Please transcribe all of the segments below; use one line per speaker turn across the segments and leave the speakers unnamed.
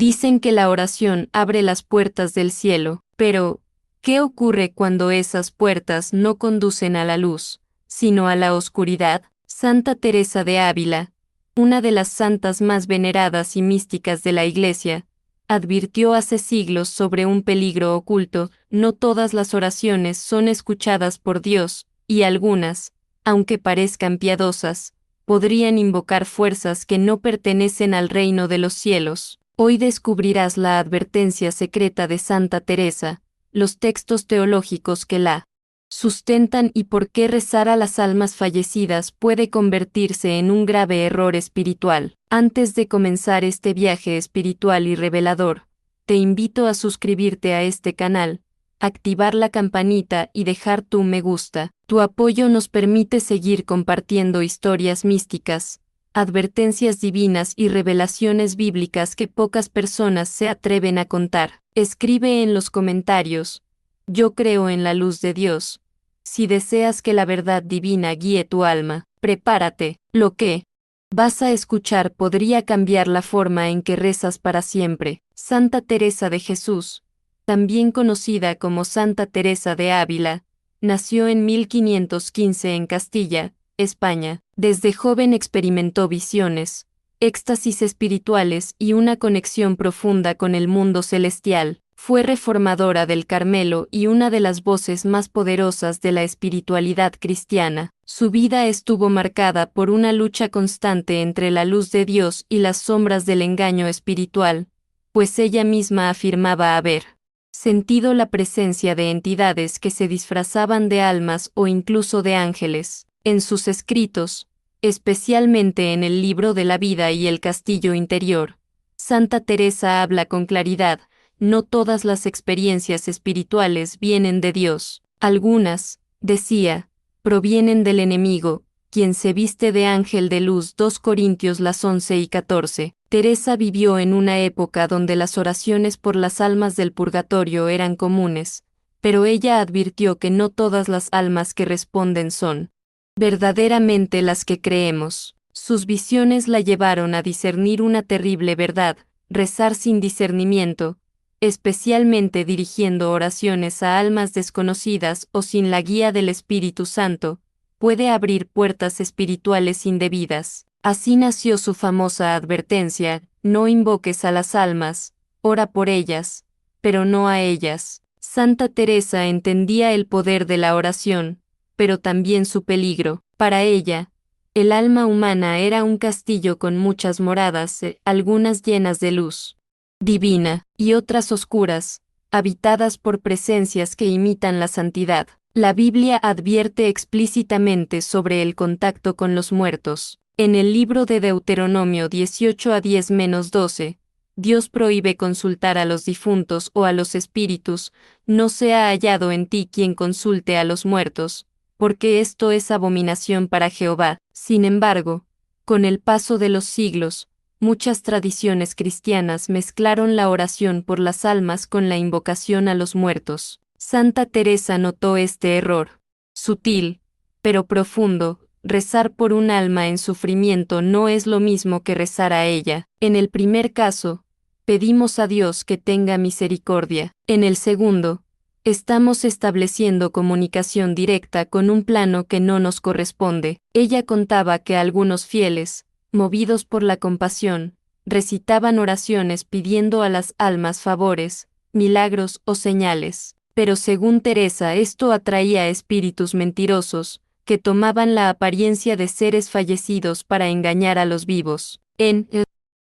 Dicen que la oración abre las puertas del cielo, pero, ¿qué ocurre cuando esas puertas no conducen a la luz, sino a la oscuridad? Santa Teresa de Ávila, una de las santas más veneradas y místicas de la Iglesia, advirtió hace siglos sobre un peligro oculto: no todas las oraciones son escuchadas por Dios, y algunas, aunque parezcan piadosas, podrían invocar fuerzas que no pertenecen al reino de los cielos. Hoy descubrirás la advertencia secreta de Santa Teresa, los textos teológicos que la sustentan y por qué rezar a las almas fallecidas puede convertirse en un grave error espiritual. Antes de comenzar este viaje espiritual y revelador, te invito a suscribirte a este canal, activar la campanita y dejar tu me gusta. Tu apoyo nos permite seguir compartiendo historias místicas, advertencias divinas y revelaciones bíblicas que pocas personas se atreven a contar. Escribe en los comentarios: yo creo en la luz de Dios. Si deseas que la verdad divina guíe tu alma, prepárate. Lo que vas a escuchar podría cambiar la forma en que rezas para siempre. Santa Teresa de Jesús, también conocida como Santa Teresa de Ávila, nació en 1515 en Castilla, España. Desde joven experimentó visiones, éxtasis espirituales y una conexión profunda con el mundo celestial. Fue reformadora del Carmelo y una de las voces más poderosas de la espiritualidad cristiana. Su vida estuvo marcada por una lucha constante entre la luz de Dios y las sombras del engaño espiritual, pues ella misma afirmaba haber sentido la presencia de entidades que se disfrazaban de almas o incluso de ángeles. En sus escritos, especialmente en el libro de la vida y el castillo interior, Santa Teresa habla con claridad: no todas las experiencias espirituales vienen de Dios. Algunas, decía, provienen del enemigo, quien se viste de ángel de luz. 2 Corintios las 11 y 14. Teresa vivió en una época donde las oraciones por las almas del purgatorio eran comunes, pero ella advirtió que no todas las almas que responden son verdaderamente las que creemos. Sus visiones la llevaron a discernir una terrible verdad: rezar sin discernimiento, especialmente dirigiendo oraciones a almas desconocidas o sin la guía del Espíritu Santo, puede abrir puertas espirituales indebidas. Así nació su famosa advertencia: no invoques a las almas, ora por ellas, pero no a ellas. Santa Teresa entendía el poder de la oración, pero también su peligro. Para ella, el alma humana era un castillo con muchas moradas, algunas llenas de luz divina, y otras oscuras, habitadas por presencias que imitan la santidad. La Biblia advierte explícitamente sobre el contacto con los muertos. En el libro de Deuteronomio 18 a 10-12, Dios prohíbe consultar a los difuntos o a los espíritus: no sea hallado en ti quien consulte a los muertos, porque esto es abominación para Jehová. Sin embargo, con el paso de los siglos, muchas tradiciones cristianas mezclaron la oración por las almas con la invocación a los muertos. Santa Teresa notó este error. Sutil, pero profundo: rezar por un alma en sufrimiento no es lo mismo que rezar a ella. En el primer caso, pedimos a Dios que tenga misericordia. En el segundo, estamos estableciendo comunicación directa con un plano que no nos corresponde. Ella contaba que algunos fieles, movidos por la compasión, recitaban oraciones pidiendo a las almas favores, milagros o señales. Pero según Teresa, esto atraía a espíritus mentirosos, que tomaban la apariencia de seres fallecidos para engañar a los vivos. En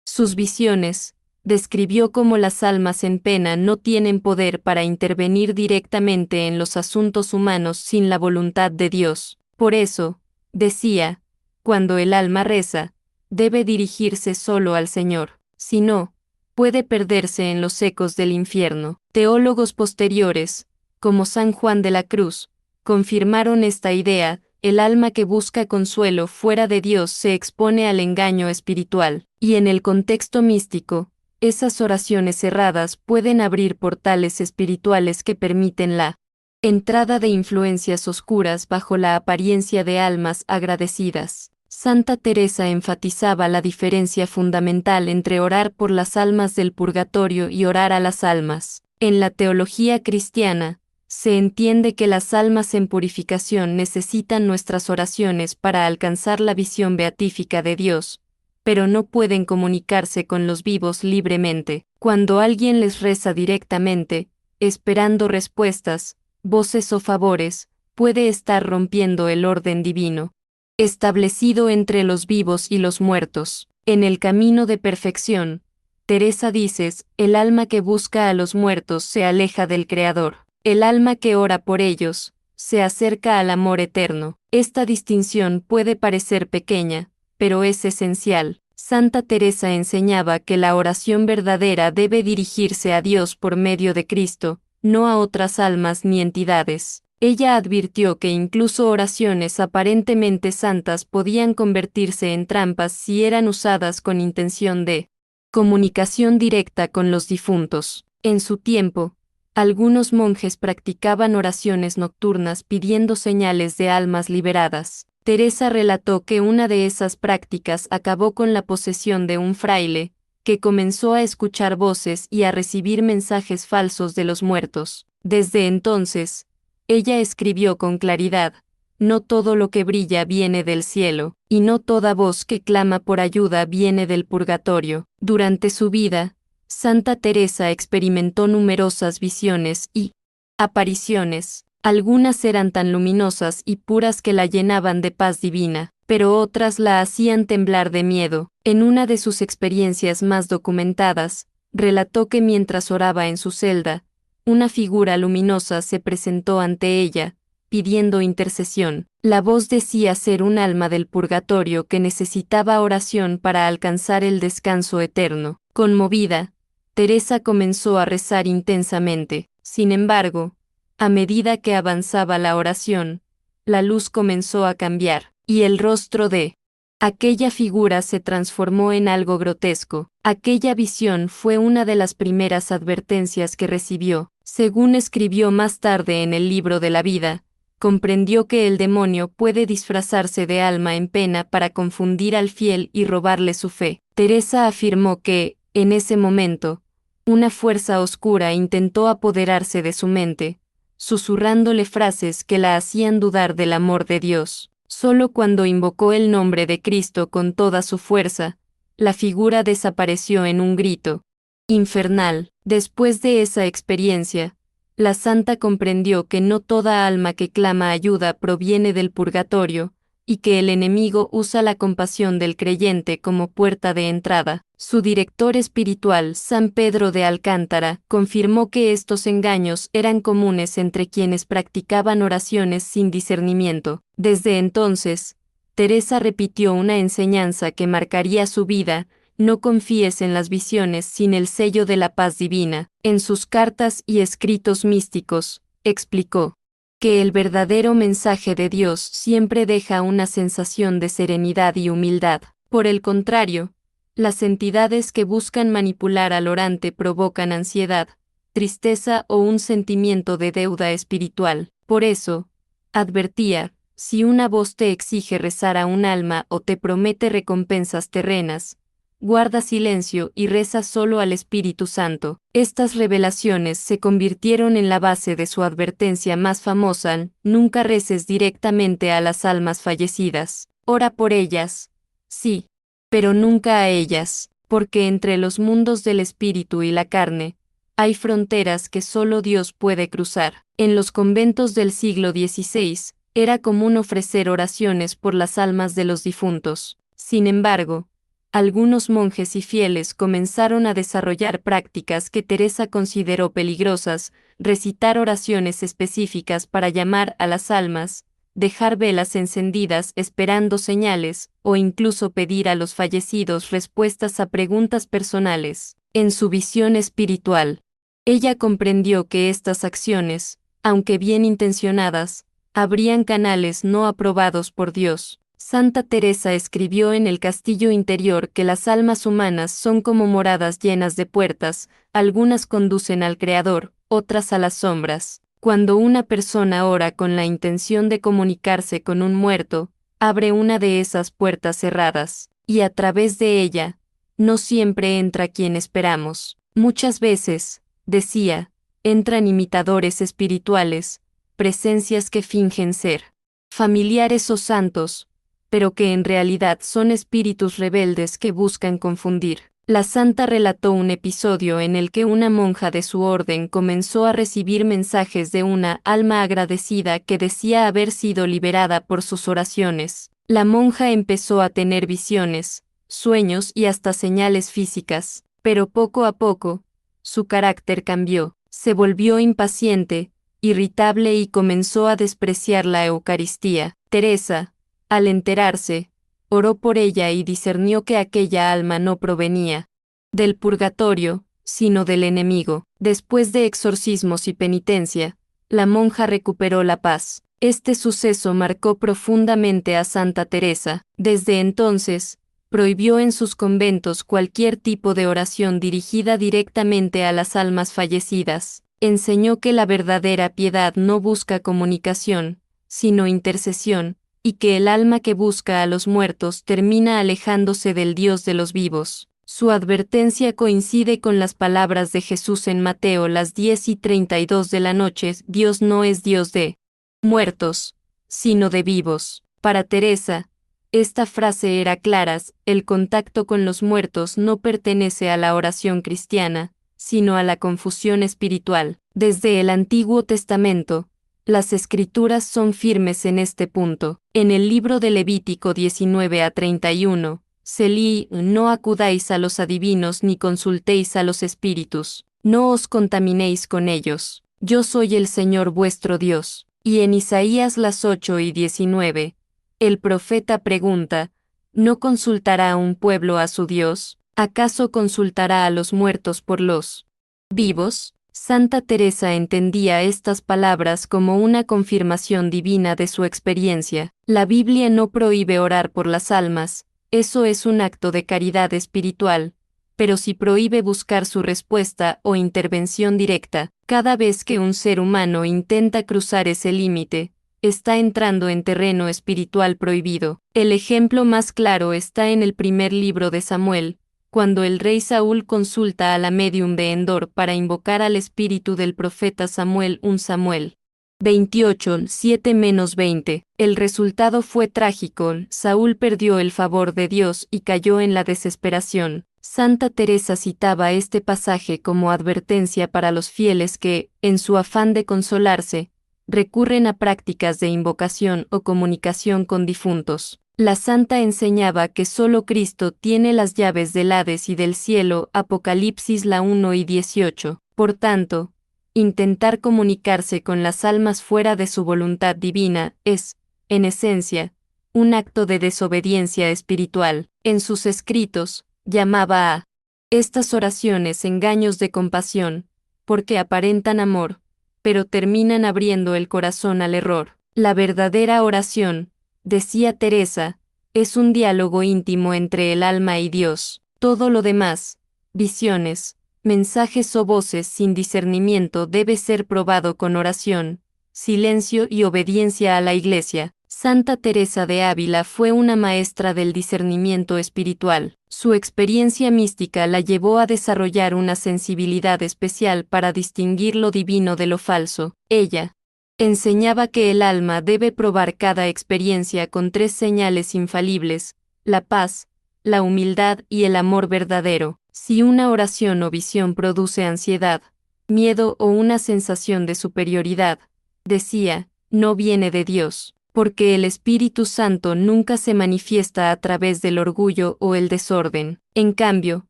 sus visiones, describió cómo las almas en pena no tienen poder para intervenir directamente en los asuntos humanos sin la voluntad de Dios. Por eso, decía, cuando el alma reza, debe dirigirse solo al Señor. Si no, puede perderse en los ecos del infierno. Teólogos posteriores, como San Juan de la Cruz, confirmaron esta idea: el alma que busca consuelo fuera de Dios se expone al engaño espiritual. Y en el contexto místico, esas oraciones cerradas pueden abrir portales espirituales que permiten la entrada de influencias oscuras bajo la apariencia de almas agradecidas. Santa Teresa enfatizaba la diferencia fundamental entre orar por las almas del purgatorio y orar a las almas. En la teología cristiana, se entiende que las almas en purificación necesitan nuestras oraciones para alcanzar la visión beatífica de Dios, pero no pueden comunicarse con los vivos libremente. Cuando alguien les reza directamente, esperando respuestas, voces o favores, puede estar rompiendo el orden divino establecido entre los vivos y los muertos. En el camino de perfección, Teresa dices, el alma que busca a los muertos se aleja del Creador. El alma que ora por ellos, se acerca al amor eterno. Esta distinción puede parecer pequeña, pero es esencial. Santa Teresa enseñaba que la oración verdadera debe dirigirse a Dios por medio de Cristo, no a otras almas ni entidades. Ella advirtió que incluso oraciones aparentemente santas podían convertirse en trampas si eran usadas con intención de comunicación directa con los difuntos. En su tiempo, algunos monjes practicaban oraciones nocturnas pidiendo señales de almas liberadas. Teresa relató que una de esas prácticas acabó con la posesión de un fraile, que comenzó a escuchar voces y a recibir mensajes falsos de los muertos. Desde entonces, ella escribió con claridad, no todo lo que brilla viene del cielo, y no toda voz que clama por ayuda viene del purgatorio. Durante su vida, Santa Teresa experimentó numerosas visiones y apariciones. Algunas eran tan luminosas y puras que la llenaban de paz divina, pero otras la hacían temblar de miedo. En una de sus experiencias más documentadas, relató que mientras oraba en su celda, una figura luminosa se presentó ante ella, pidiendo intercesión. La voz decía ser un alma del purgatorio que necesitaba oración para alcanzar el descanso eterno. Conmovida, Teresa comenzó a rezar intensamente. Sin embargo, a medida que avanzaba la oración, la luz comenzó a cambiar, y el rostro de aquella figura se transformó en algo grotesco. Aquella visión fue una de las primeras advertencias que recibió. Según escribió más tarde en el libro de la vida, comprendió que el demonio puede disfrazarse de alma en pena para confundir al fiel y robarle su fe. Teresa afirmó que, en ese momento, una fuerza oscura intentó apoderarse de su mente, susurrándole frases que la hacían dudar del amor de Dios. Solo cuando invocó el nombre de Cristo con toda su fuerza, la figura desapareció en un grito infernal. Después de esa experiencia, la santa comprendió que no toda alma que clama ayuda proviene del purgatorio, y que el enemigo usa la compasión del creyente como puerta de entrada. Su director espiritual, San Pedro de Alcántara, confirmó que estos engaños eran comunes entre quienes practicaban oraciones sin discernimiento. Desde entonces, Teresa repitió una enseñanza que marcaría su vida: no confíes en las visiones sin el sello de la paz divina. En sus cartas y escritos místicos, explicó que el verdadero mensaje de Dios siempre deja una sensación de serenidad y humildad. Por el contrario, las entidades que buscan manipular al orante provocan ansiedad, tristeza o un sentimiento de deuda espiritual. Por eso, advertía, si una voz te exige rezar a un alma o te promete recompensas terrenas, guarda silencio y reza solo al Espíritu Santo. Estas revelaciones se convirtieron en la base de su advertencia más famosa: nunca reces directamente a las almas fallecidas. Ora por ellas, sí, pero nunca a ellas, porque entre los mundos del espíritu y la carne, hay fronteras que solo Dios puede cruzar. En los conventos del siglo XVI, era común ofrecer oraciones por las almas de los difuntos. Sin embargo, algunos monjes y fieles comenzaron a desarrollar prácticas que Teresa consideró peligrosas: recitar oraciones específicas para llamar a las almas, dejar velas encendidas esperando señales, o incluso pedir a los fallecidos respuestas a preguntas personales. En su visión espiritual, ella comprendió que estas acciones, aunque bien intencionadas, abrían canales no aprobados por Dios. Santa Teresa escribió en El Castillo Interior que las almas humanas son como moradas llenas de puertas, algunas conducen al Creador, otras a las sombras. Cuando una persona ora con la intención de comunicarse con un muerto, abre una de esas puertas cerradas, y a través de ella, no siempre entra quien esperamos. Muchas veces, decía, entran imitadores espirituales, presencias que fingen ser familiares o santos, pero que en realidad son espíritus rebeldes que buscan confundir. La santa relató un episodio en el que una monja de su orden comenzó a recibir mensajes de una alma agradecida que decía haber sido liberada por sus oraciones. La monja empezó a tener visiones, sueños y hasta señales físicas, pero poco a poco, su carácter cambió, se volvió impaciente, irritable y comenzó a despreciar la Eucaristía. Teresa, al enterarse, oró por ella y discernió que aquella alma no provenía del purgatorio, sino del enemigo. Después de exorcismos y penitencia, la monja recuperó la paz. Este suceso marcó profundamente a Santa Teresa. Desde entonces, prohibió en sus conventos cualquier tipo de oración dirigida directamente a las almas fallecidas. Enseñó que la verdadera piedad no busca comunicación, sino intercesión, y que el alma que busca a los muertos termina alejándose del Dios de los vivos. Su advertencia coincide con las palabras de Jesús en Mateo las 10:32 de la noche: Dios no es Dios de muertos, sino de vivos. Para Teresa, esta frase era clara: el contacto con los muertos no pertenece a la oración cristiana, sino a la confusión espiritual. Desde el Antiguo Testamento, las Escrituras son firmes en este punto. En el libro de Levítico 19:31, se lee: no acudáis a los adivinos ni consultéis a los espíritus, no os contaminéis con ellos. Yo soy el Señor vuestro Dios. Y en Isaías las 8:19, el profeta pregunta: ¿no consultará un pueblo a su Dios? ¿Acaso consultará a los muertos por los vivos? Santa Teresa entendía estas palabras como una confirmación divina de su experiencia. La Biblia no prohíbe orar por las almas, eso es un acto de caridad espiritual, pero sí prohíbe buscar su respuesta o intervención directa. Cada vez que un ser humano intenta cruzar ese límite, está entrando en terreno espiritual prohibido. El ejemplo más claro está en el primer libro de Samuel, cuando el rey Saúl consulta a la médium de Endor para invocar al espíritu del profeta Samuel. 1 Samuel 28:7-20. El resultado fue trágico: Saúl perdió el favor de Dios y cayó en la desesperación. Santa Teresa citaba este pasaje como advertencia para los fieles que, en su afán de consolarse, recurren a prácticas de invocación o comunicación con difuntos. La santa enseñaba que solo Cristo tiene las llaves del Hades y del cielo. Apocalipsis la 1:18. Por tanto, intentar comunicarse con las almas fuera de su voluntad divina es, en esencia, un acto de desobediencia espiritual. En sus escritos, llamaba a estas oraciones engaños de compasión, porque aparentan amor, pero terminan abriendo el corazón al error. La verdadera oración, decía Teresa, es un diálogo íntimo entre el alma y Dios. Todo lo demás, visiones, mensajes o voces sin discernimiento, debe ser probado con oración, silencio y obediencia a la Iglesia. Santa Teresa de Ávila fue una maestra del discernimiento espiritual. Su experiencia mística la llevó a desarrollar una sensibilidad especial para distinguir lo divino de lo falso. Ella enseñaba que el alma debe probar cada experiencia con 3 señales infalibles: la paz, la humildad y el amor verdadero. Si una oración o visión produce ansiedad, miedo o una sensación de superioridad, decía, no viene de Dios, porque el Espíritu Santo nunca se manifiesta a través del orgullo o el desorden. En cambio,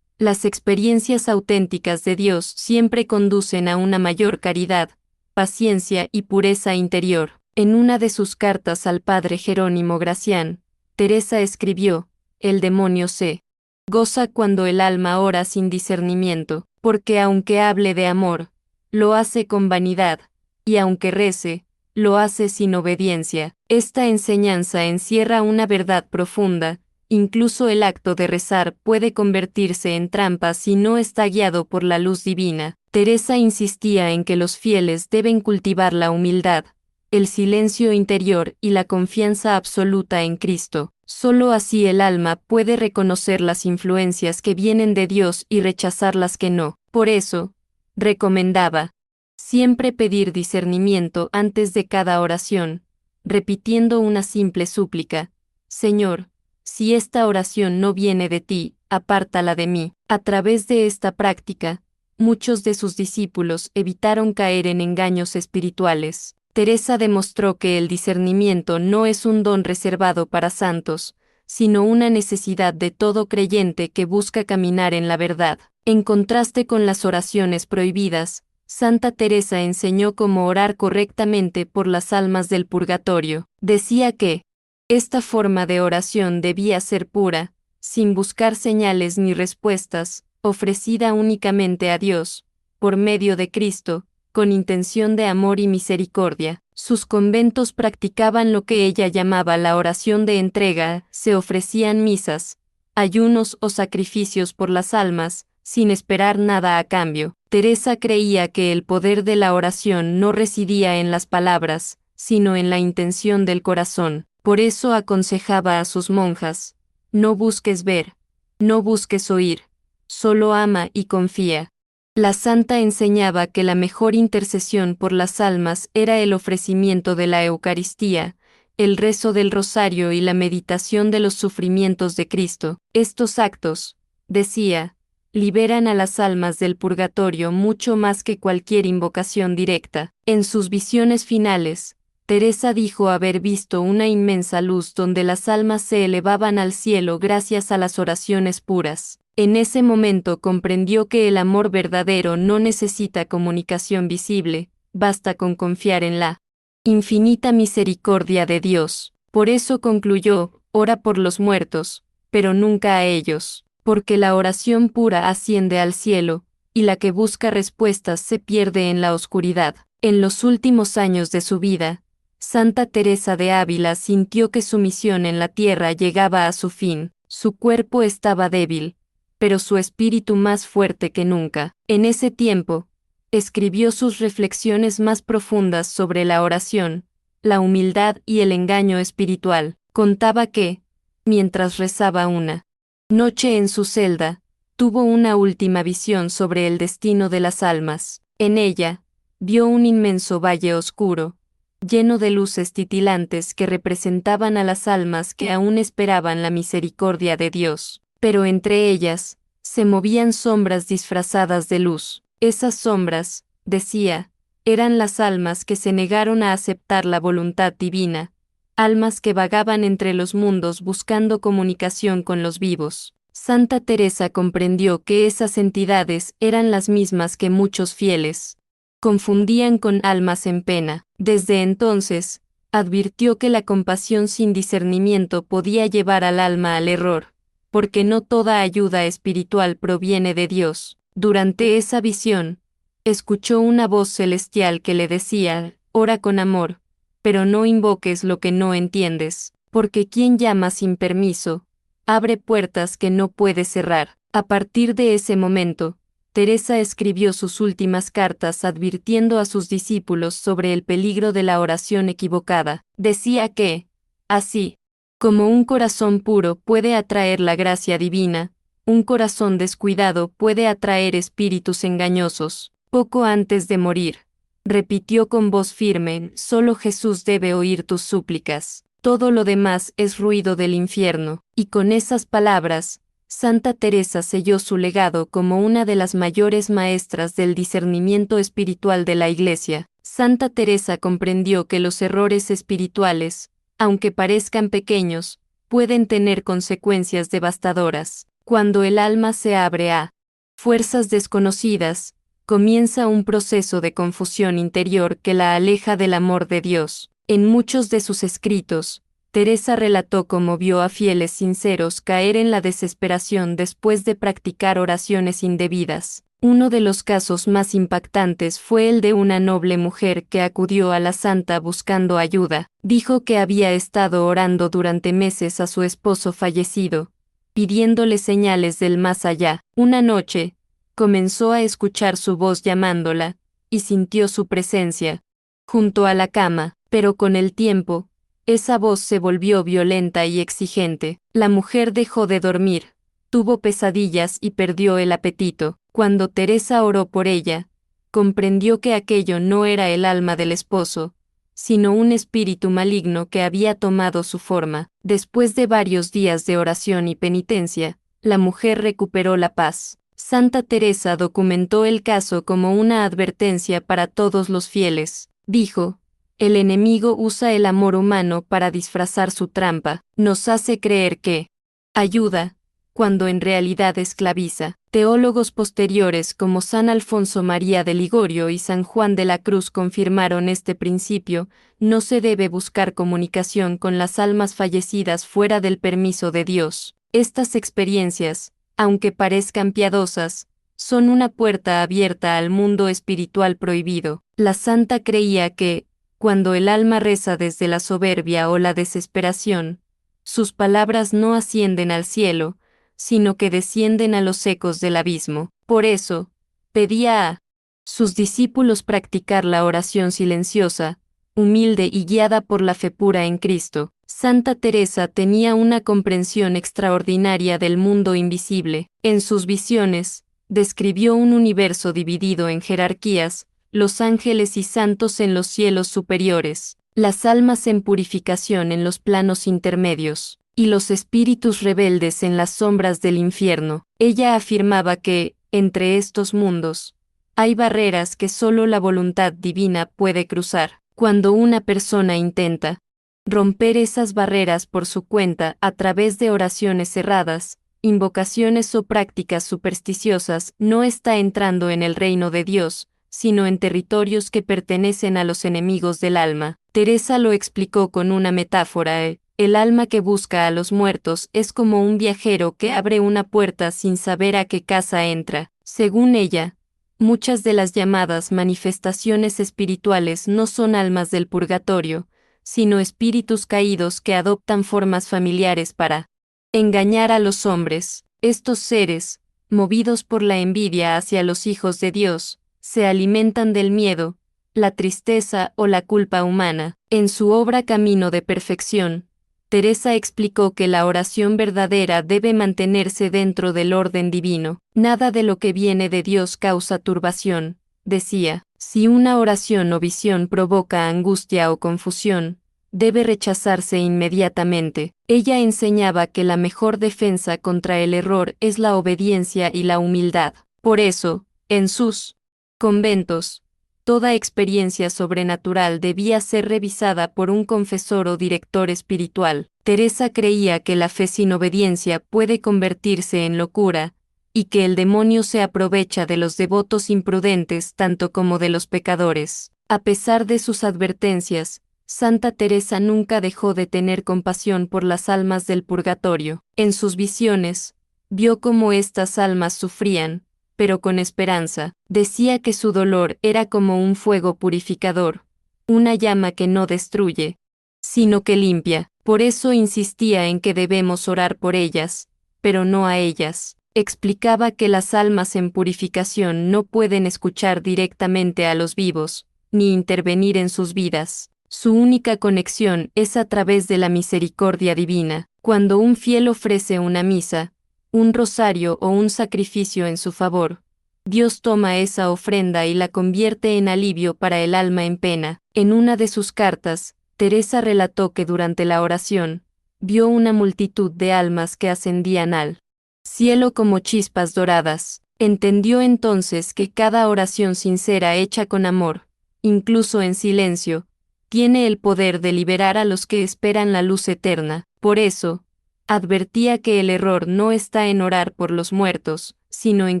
las experiencias auténticas de Dios siempre conducen a una mayor caridad, paciencia y pureza interior. En una de sus cartas al padre Jerónimo Gracián, Teresa escribió: el demonio se goza cuando el alma ora sin discernimiento, porque aunque hable de amor, lo hace con vanidad, y aunque rece, lo hace sin obediencia. Esta enseñanza encierra una verdad profunda: incluso el acto de rezar puede convertirse en trampa si no está guiado por la luz divina. Teresa insistía en que los fieles deben cultivar la humildad, el silencio interior y la confianza absoluta en Cristo. Solo así el alma puede reconocer las influencias que vienen de Dios y rechazar las que no. Por eso, recomendaba siempre pedir discernimiento antes de cada oración, repitiendo una simple súplica: Señor, si esta oración no viene de ti, apártala de mí. A través de esta práctica, muchos de sus discípulos evitaron caer en engaños espirituales. Teresa demostró que el discernimiento no es un don reservado para santos, sino una necesidad de todo creyente que busca caminar en la verdad. En contraste con las oraciones prohibidas, Santa Teresa enseñó cómo orar correctamente por las almas del purgatorio. Decía que esta forma de oración debía ser pura, sin buscar señales ni respuestas, ofrecida únicamente a Dios, por medio de Cristo, con intención de amor y misericordia. Sus conventos practicaban lo que ella llamaba la oración de entrega, se ofrecían misas, ayunos o sacrificios por las almas, sin esperar nada a cambio. Teresa creía que el poder de la oración no residía en las palabras, sino en la intención del corazón. Por eso aconsejaba a sus monjas: no busques ver, no busques oír, solo ama y confía. La santa enseñaba que la mejor intercesión por las almas era el ofrecimiento de la Eucaristía, el rezo del rosario y la meditación de los sufrimientos de Cristo. Estos actos, decía, liberan a las almas del purgatorio mucho más que cualquier invocación directa. En sus visiones finales, Teresa dijo haber visto una inmensa luz donde las almas se elevaban al cielo gracias a las oraciones puras. En ese momento comprendió que el amor verdadero no necesita comunicación visible, basta con confiar en la infinita misericordia de Dios. Por eso concluyó: ora por los muertos, pero nunca a ellos, porque la oración pura asciende al cielo, y la que busca respuestas se pierde en la oscuridad. En los últimos años de su vida, Santa Teresa de Ávila sintió que su misión en la tierra llegaba a su fin. Su cuerpo estaba débil, pero su espíritu más fuerte que nunca. En ese tiempo, escribió sus reflexiones más profundas sobre la oración, la humildad y el engaño espiritual. Contaba que, mientras rezaba una noche en su celda, tuvo una última visión sobre el destino de las almas. En ella, vio un inmenso valle oscuro, lleno de luces titilantes que representaban a las almas que aún esperaban la misericordia de Dios. Pero entre ellas, se movían sombras disfrazadas de luz. Esas sombras, decía, eran las almas que se negaron a aceptar la voluntad divina, almas que vagaban entre los mundos buscando comunicación con los vivos. Santa Teresa comprendió que esas entidades eran las mismas que muchos fieles confundían con almas en pena. Desde entonces, advirtió que la compasión sin discernimiento podía llevar al alma al error, porque no toda ayuda espiritual proviene de Dios. Durante esa visión, escuchó una voz celestial que le decía: ora con amor, pero no invoques lo que no entiendes, porque quien llama sin permiso, abre puertas que no puede cerrar. A partir de ese momento, Teresa escribió sus últimas cartas advirtiendo a sus discípulos sobre el peligro de la oración equivocada. Decía que, así como un corazón puro puede atraer la gracia divina, un corazón descuidado puede atraer espíritus engañosos. Poco antes de morir, repitió con voz firme: solo Jesús debe oír tus súplicas, todo lo demás es ruido del infierno. Y con esas palabras, Santa Teresa selló su legado como una de las mayores maestras del discernimiento espiritual de la Iglesia. Santa Teresa comprendió que los errores espirituales, aunque parezcan pequeños, pueden tener consecuencias devastadoras. Cuando el alma se abre a fuerzas desconocidas, comienza un proceso de confusión interior que la aleja del amor de Dios. En muchos de sus escritos, Teresa relató cómo vio a fieles sinceros caer en la desesperación después de practicar oraciones indebidas. Uno de los casos más impactantes fue el de una noble mujer que acudió a la santa buscando ayuda. Dijo que había estado orando durante meses a su esposo fallecido, pidiéndole señales del más allá. Una noche, comenzó a escuchar su voz llamándola, y sintió su presencia junto a la cama. Pero con el tiempo, esa voz se volvió violenta y exigente. La mujer dejó de dormir, tuvo pesadillas y perdió el apetito. Cuando Teresa oró por ella, comprendió que aquello no era el alma del esposo, sino un espíritu maligno que había tomado su forma. Después de varios días de oración y penitencia, la mujer recuperó la paz. Santa Teresa documentó el caso como una advertencia para todos los fieles. Dijo: el enemigo usa el amor humano para disfrazar su trampa, nos hace creer que ayuda, cuando en realidad esclaviza. Teólogos posteriores como San Alfonso María de Ligorio y San Juan de la Cruz confirmaron este principio: no se debe buscar comunicación con las almas fallecidas fuera del permiso de Dios. Estas experiencias, aunque parezcan piadosas, son una puerta abierta al mundo espiritual prohibido. La santa creía que, cuando el alma reza desde la soberbia o la desesperación, sus palabras no ascienden al cielo, sino que descienden a los ecos del abismo. Por eso, pedía a sus discípulos practicar la oración silenciosa, humilde y guiada por la fe pura en Cristo. Santa Teresa tenía una comprensión extraordinaria del mundo invisible. En sus visiones, describió un universo dividido en jerarquías, los ángeles y santos en los cielos superiores, las almas en purificación en los planos intermedios, y los espíritus rebeldes en las sombras del infierno. Ella afirmaba que, entre estos mundos, hay barreras que solo la voluntad divina puede cruzar. Cuando una persona intenta romper esas barreras por su cuenta a través de oraciones cerradas, invocaciones o prácticas supersticiosas, no está entrando en el reino de Dios, sino en territorios que pertenecen a los enemigos del alma. Teresa lo explicó con una metáfora: el alma que busca a los muertos es como un viajero que abre una puerta sin saber a qué casa entra. Según ella, muchas de las llamadas manifestaciones espirituales no son almas del purgatorio, sino espíritus caídos que adoptan formas familiares para engañar a los hombres. Estos seres, movidos por la envidia hacia los hijos de Dios, se alimentan del miedo, la tristeza o la culpa humana. En su obra Camino de Perfección, Teresa explicó que la oración verdadera debe mantenerse dentro del orden divino. Nada de lo que viene de Dios causa turbación, decía. Si una oración o visión provoca angustia o confusión, debe rechazarse inmediatamente. Ella enseñaba que la mejor defensa contra el error es la obediencia y la humildad. Por eso, en sus conventos, toda experiencia sobrenatural debía ser revisada por un confesor o director espiritual. Teresa creía que la fe sin obediencia puede convertirse en locura, y que el demonio se aprovecha de los devotos imprudentes tanto como de los pecadores. A pesar de sus advertencias, Santa Teresa nunca dejó de tener compasión por las almas del purgatorio. En sus visiones, vio cómo estas almas sufrían, pero con esperanza. Decía que su dolor era como un fuego purificador, una llama que no destruye, sino que limpia. Por eso insistía en que debemos orar por ellas, pero no a ellas. Explicaba que las almas en purificación no pueden escuchar directamente a los vivos, ni intervenir en sus vidas. Su única conexión es a través de la misericordia divina. Cuando un fiel ofrece una misa, un rosario o un sacrificio en su favor, Dios toma esa ofrenda y la convierte en alivio para el alma en pena. En una de sus cartas, Teresa relató que durante la oración, vio una multitud de almas que ascendían al cielo como chispas doradas. Entendió entonces que cada oración sincera hecha con amor, incluso en silencio, tiene el poder de liberar a los que esperan la luz eterna. Por eso, advertía que el error no está en orar por los muertos, sino en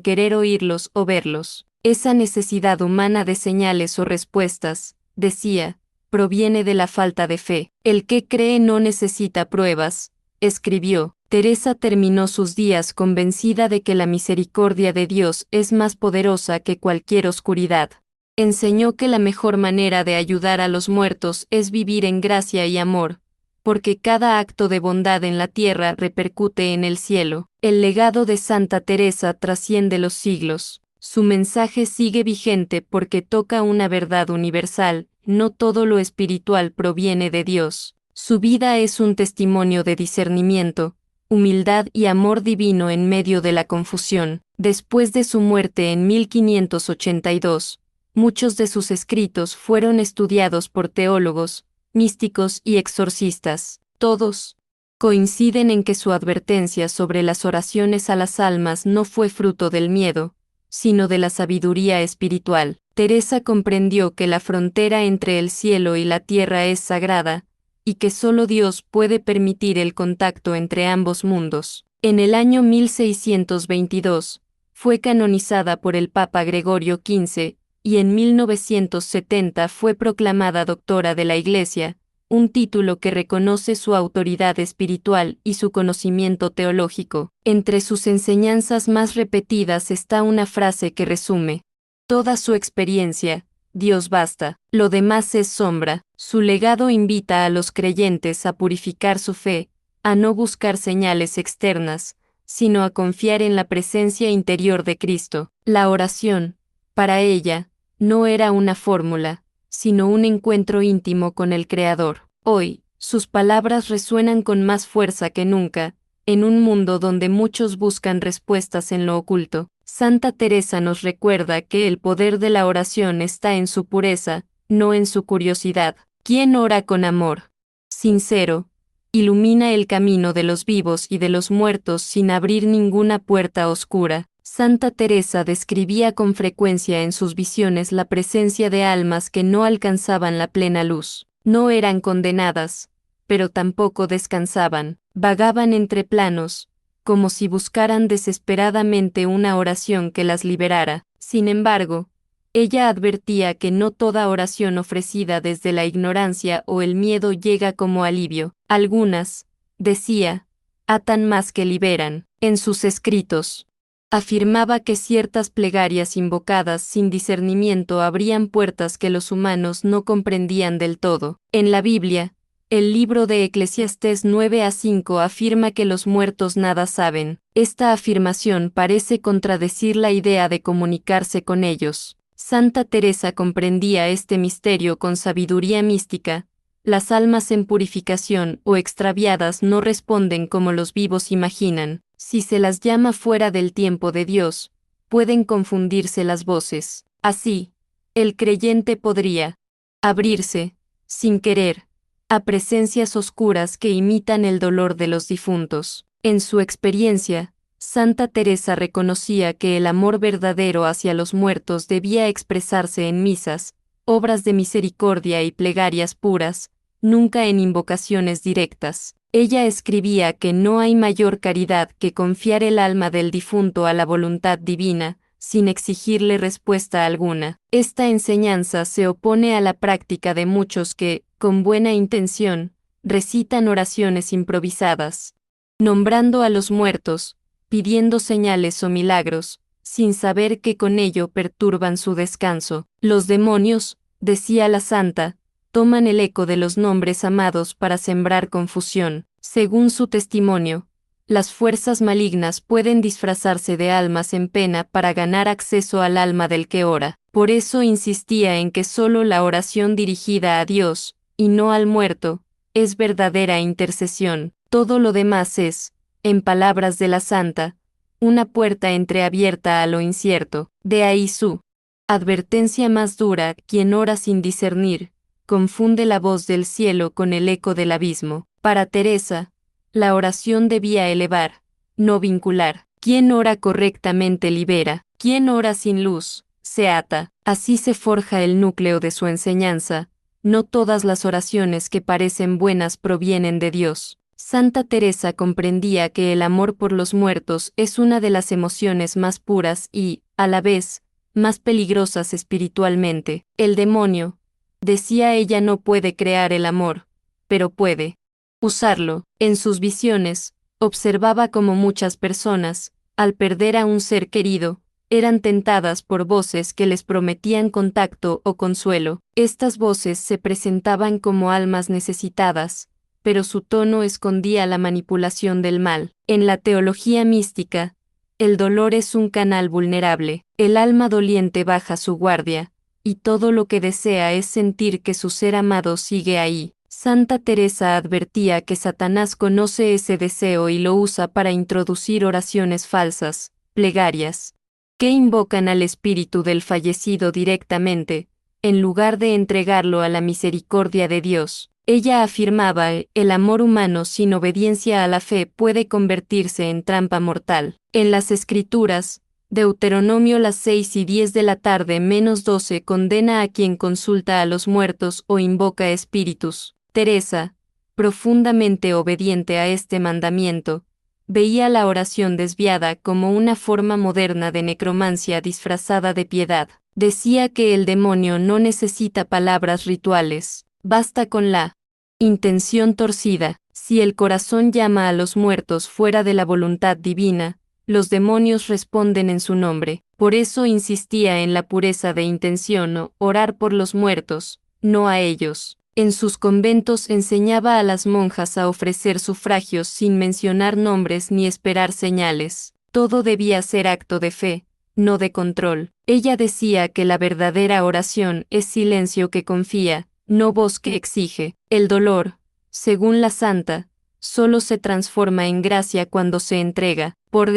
querer oírlos o verlos. Esa necesidad humana de señales o respuestas, decía, proviene de la falta de fe. El que cree no necesita pruebas, escribió. Teresa terminó sus días convencida de que la misericordia de Dios es más poderosa que cualquier oscuridad. Enseñó que la mejor manera de ayudar a los muertos es vivir en gracia y amor, porque cada acto de bondad en la tierra repercute en el cielo. El legado de Santa Teresa trasciende los siglos. Su mensaje sigue vigente porque toca una verdad universal, no todo lo espiritual proviene de Dios. Su vida es un testimonio de discernimiento, humildad y amor divino en medio de la confusión. Después de su muerte en 1582, muchos de sus escritos fueron estudiados por teólogos, místicos y exorcistas. Todos coinciden en que su advertencia sobre las oraciones a las almas no fue fruto del miedo, sino de la sabiduría espiritual. Teresa comprendió que la frontera entre el cielo y la tierra es sagrada, y que solo Dios puede permitir el contacto entre ambos mundos. En el año 1622, fue canonizada por el Papa Gregorio XV, y en 1970 fue proclamada doctora de la Iglesia, un título que reconoce su autoridad espiritual y su conocimiento teológico. Entre sus enseñanzas más repetidas está una frase que resume toda su experiencia: Dios basta, lo demás es sombra. Su legado invita a los creyentes a purificar su fe, a no buscar señales externas, sino a confiar en la presencia interior de Cristo. La oración, para ella, no era una fórmula, sino un encuentro íntimo con el Creador. Hoy, sus palabras resuenan con más fuerza que nunca, en un mundo donde muchos buscan respuestas en lo oculto. Santa Teresa nos recuerda que el poder de la oración está en su pureza, no en su curiosidad. Quien ora con amor sincero, ilumina el camino de los vivos y de los muertos sin abrir ninguna puerta oscura. Santa Teresa describía con frecuencia en sus visiones la presencia de almas que no alcanzaban la plena luz. No eran condenadas, pero tampoco descansaban. Vagaban entre planos, como si buscaran desesperadamente una oración que las liberara. Sin embargo, ella advertía que no toda oración ofrecida desde la ignorancia o el miedo llega como alivio. Algunas, decía, atan más que liberan. En sus escritos, afirmaba que ciertas plegarias invocadas sin discernimiento abrían puertas que los humanos no comprendían del todo. En la Biblia, el libro de Eclesiastés 9:5 afirma que los muertos nada saben. Esta afirmación parece contradecir la idea de comunicarse con ellos. Santa Teresa comprendía este misterio con sabiduría mística. Las almas en purificación o extraviadas no responden como los vivos imaginan. Si se las llama fuera del tiempo de Dios, pueden confundirse las voces. Así, el creyente podría abrirse, sin querer, a presencias oscuras que imitan el dolor de los difuntos. En su experiencia, Santa Teresa reconocía que el amor verdadero hacia los muertos debía expresarse en misas, obras de misericordia y plegarias puras, nunca en invocaciones directas. Ella escribía que no hay mayor caridad que confiar el alma del difunto a la voluntad divina, sin exigirle respuesta alguna. Esta enseñanza se opone a la práctica de muchos que, con buena intención, recitan oraciones improvisadas, nombrando a los muertos, pidiendo señales o milagros, sin saber que con ello perturban su descanso. Los demonios, decía la santa, toman el eco de los nombres amados para sembrar confusión. Según su testimonio, las fuerzas malignas pueden disfrazarse de almas en pena para ganar acceso al alma del que ora. Por eso insistía en que solo la oración dirigida a Dios, y no al muerto, es verdadera intercesión. Todo lo demás es, en palabras de la santa, una puerta entreabierta a lo incierto. De ahí su advertencia más dura: quien ora sin discernir, confunde la voz del cielo con el eco del abismo. Para Teresa, la oración debía elevar, no vincular. Quien ora correctamente libera, quien ora sin luz, se ata. Así se forja el núcleo de su enseñanza. No todas las oraciones que parecen buenas provienen de Dios. Santa Teresa comprendía que el amor por los muertos es una de las emociones más puras y, a la vez, más peligrosas espiritualmente. El demonio, decía ella, no puede crear el amor, pero puede usarlo. En sus visiones, observaba cómo muchas personas, al perder a un ser querido, eran tentadas por voces que les prometían contacto o consuelo. Estas voces se presentaban como almas necesitadas, pero su tono escondía la manipulación del mal. En la teología mística, el dolor es un canal vulnerable. El alma doliente baja su guardia, y todo lo que desea es sentir que su ser amado sigue ahí. Santa Teresa advertía que Satanás conoce ese deseo y lo usa para introducir oraciones falsas, plegarias, que invocan al espíritu del fallecido directamente, en lugar de entregarlo a la misericordia de Dios. Ella afirmaba, el amor humano sin obediencia a la fe puede convertirse en trampa mortal. En las Escrituras, Deuteronomio las 6:10 de la tarde menos 12 condena a quien consulta a los muertos o invoca espíritus. Teresa, profundamente obediente a este mandamiento, veía la oración desviada como una forma moderna de necromancia disfrazada de piedad. Decía que el demonio no necesita palabras rituales, basta con la intención torcida. Si el corazón llama a los muertos fuera de la voluntad divina, los demonios responden en su nombre. Por eso insistía en la pureza de intención o orar por los muertos, no a ellos. En sus conventos enseñaba a las monjas a ofrecer sufragios sin mencionar nombres ni esperar señales. Todo debía ser acto de fe, no de control. Ella decía que la verdadera oración es silencio que confía, no voz que exige. El dolor, según la santa, solo se transforma en gracia cuando se entrega. Por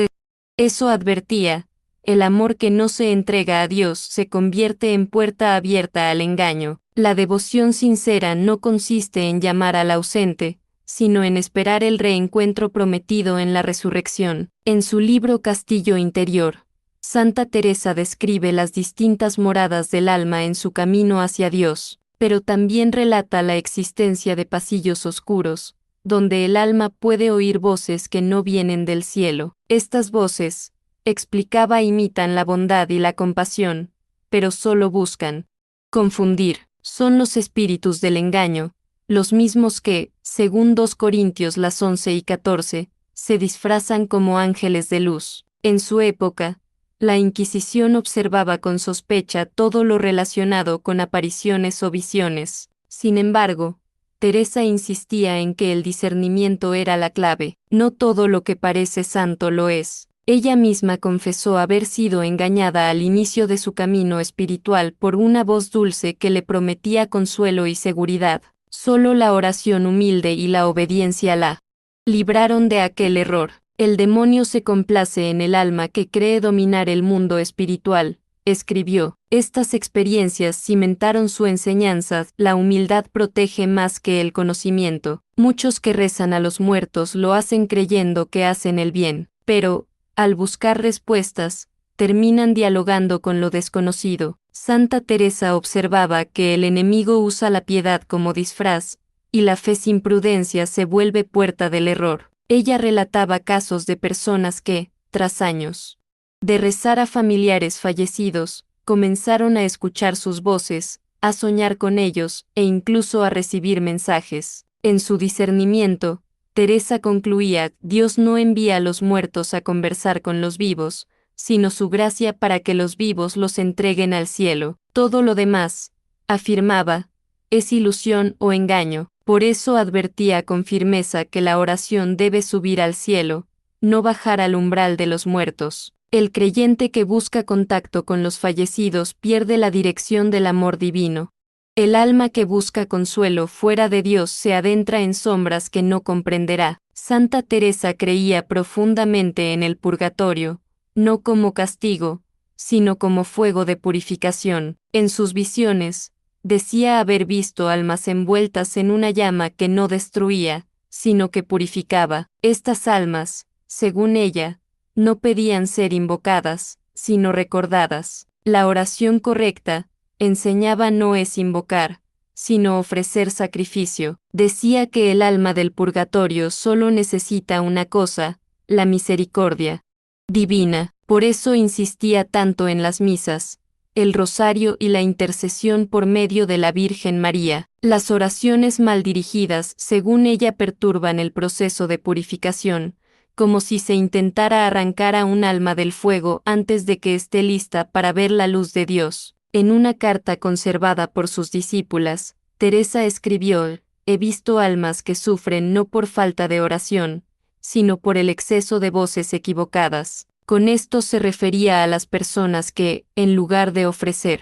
eso advertía, el amor que no se entrega a Dios se convierte en puerta abierta al engaño. La devoción sincera no consiste en llamar al ausente, sino en esperar el reencuentro prometido en la resurrección. En su libro Castillo Interior, Santa Teresa describe las distintas moradas del alma en su camino hacia Dios, pero también relata la existencia de pasillos oscuros, donde el alma puede oír voces que no vienen del cielo. Estas voces, explicaba, imitan la bondad y la compasión, pero solo buscan confundir. Son los espíritus del engaño, los mismos que, según 2 Corintios las 11:14, se disfrazan como ángeles de luz. En su época, la Inquisición observaba con sospecha todo lo relacionado con apariciones o visiones. Sin embargo, Teresa insistía en que el discernimiento era la clave. No todo lo que parece santo lo es. Ella misma confesó haber sido engañada al inicio de su camino espiritual por una voz dulce que le prometía consuelo y seguridad. Solo la oración humilde y la obediencia la libraron de aquel error. El demonio se complace en el alma que cree dominar el mundo espiritual, escribió. Estas experiencias cimentaron su enseñanza, la humildad protege más que el conocimiento. Muchos que rezan a los muertos lo hacen creyendo que hacen el bien, pero, al buscar respuestas, terminan dialogando con lo desconocido. Santa Teresa observaba que el enemigo usa la piedad como disfraz, y la fe sin prudencia se vuelve puerta del error. Ella relataba casos de personas que, tras años de rezar a familiares fallecidos, comenzaron a escuchar sus voces, a soñar con ellos, e incluso a recibir mensajes. En su discernimiento, Teresa concluía, Dios no envía a los muertos a conversar con los vivos, sino su gracia para que los vivos los entreguen al cielo. Todo lo demás, afirmaba, es ilusión o engaño. Por eso advertía con firmeza que la oración debe subir al cielo, no bajar al umbral de los muertos. El creyente que busca contacto con los fallecidos pierde la dirección del amor divino. El alma que busca consuelo fuera de Dios se adentra en sombras que no comprenderá. Santa Teresa creía profundamente en el purgatorio, no como castigo, sino como fuego de purificación. En sus visiones, decía haber visto almas envueltas en una llama que no destruía, sino que purificaba. Estas almas, según ella, no pedían ser invocadas, sino recordadas. La oración correcta, enseñaba, no es invocar, sino ofrecer sacrificio. Decía que el alma del purgatorio solo necesita una cosa, la misericordia divina. Por eso insistía tanto en las misas, el rosario y la intercesión por medio de la Virgen María. Las oraciones mal dirigidas, según ella, perturban el proceso de purificación, como si se intentara arrancar a un alma del fuego antes de que esté lista para ver la luz de Dios. En una carta conservada por sus discípulas, Teresa escribió, he visto almas que sufren no por falta de oración, sino por el exceso de voces equivocadas. Con esto se refería a las personas que, en lugar de ofrecer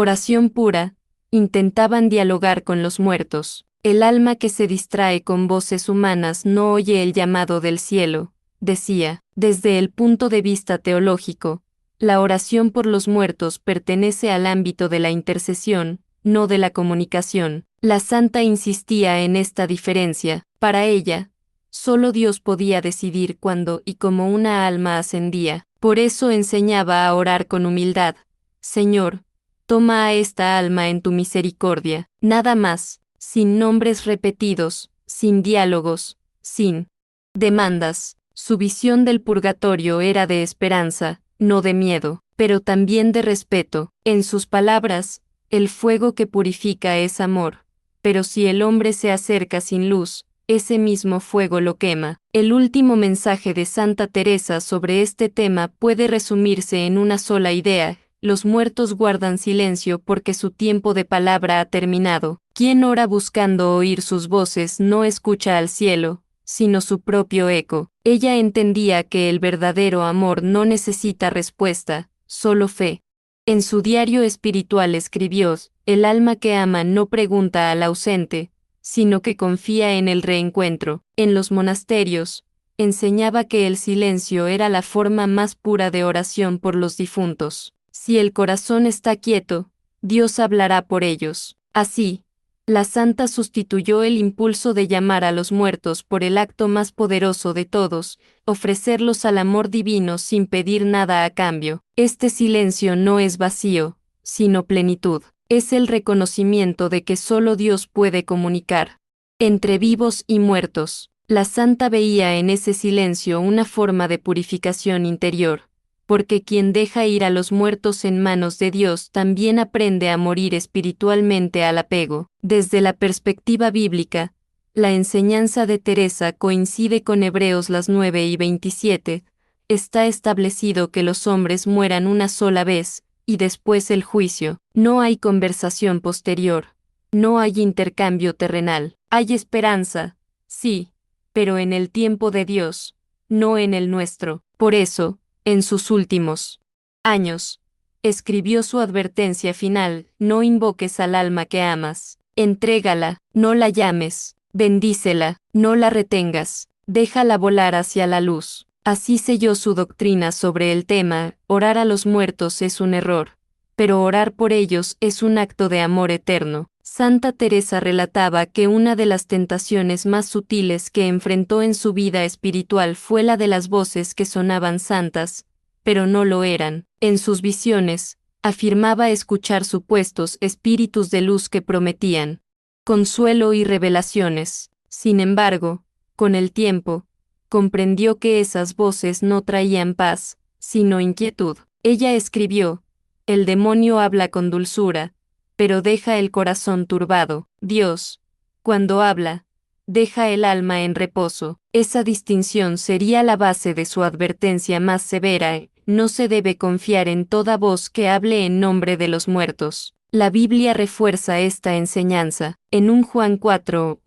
Oración pura, intentaban dialogar con los muertos. El alma que se distrae con voces humanas no oye el llamado del cielo, decía. Desde el punto de vista teológico, la oración por los muertos pertenece al ámbito de la intercesión, no de la comunicación. La santa insistía en esta diferencia. Para ella, solo Dios podía decidir cuándo y cómo una alma ascendía. Por eso enseñaba a orar con humildad. Señor, toma a esta alma en tu misericordia. Nada más, sin nombres repetidos, sin diálogos, sin demandas. Su visión del purgatorio era de esperanza, no de miedo, pero también de respeto. En sus palabras, el fuego que purifica es amor, pero si el hombre se acerca sin luz, ese mismo fuego lo quema. El último mensaje de Santa Teresa sobre este tema puede resumirse en una sola idea: los muertos guardan silencio porque su tiempo de palabra ha terminado. Quien ora buscando oír sus voces no escucha al cielo, sino su propio eco. Ella entendía que el verdadero amor no necesita respuesta, solo fe. En su diario espiritual escribió: el alma que ama no pregunta al ausente, sino que confía en el reencuentro. En los monasterios, enseñaba que el silencio era la forma más pura de oración por los difuntos. Si el corazón está quieto, Dios hablará por ellos. Así, la santa sustituyó el impulso de llamar a los muertos por el acto más poderoso de todos, ofrecerlos al amor divino sin pedir nada a cambio. Este silencio no es vacío, sino plenitud. Es el reconocimiento de que solo Dios puede comunicar entre vivos y muertos. La santa veía en ese silencio una forma de purificación interior, porque quien deja ir a los muertos en manos de Dios también aprende a morir espiritualmente al apego. Desde la perspectiva bíblica, la enseñanza de Teresa coincide con Hebreos 9:27. Está establecido que los hombres mueran una sola vez, y después el juicio. No hay conversación posterior. No hay intercambio terrenal. Hay esperanza, sí, pero en el tiempo de Dios, no en el nuestro. Por eso, en sus últimos años, escribió su advertencia final: no invoques al alma que amas. Entrégala, no la llames. Bendícela, no la retengas. Déjala volar hacia la luz. Así selló su doctrina sobre el tema. Orar a los muertos es un error, pero orar por ellos es un acto de amor eterno. Santa Teresa relataba que una de las tentaciones más sutiles que enfrentó en su vida espiritual fue la de las voces que sonaban santas, pero no lo eran. En sus visiones, afirmaba escuchar supuestos espíritus de luz que prometían consuelo y revelaciones. Sin embargo, con el tiempo, comprendió que esas voces no traían paz, sino inquietud. Ella escribió: el demonio habla con dulzura, pero deja el corazón turbado. Dios, cuando habla, deja el alma en reposo. Esa distinción sería la base de su advertencia más severa: no se debe confiar en toda voz que hable en nombre de los muertos. La Biblia refuerza esta enseñanza. En 1 Juan 4,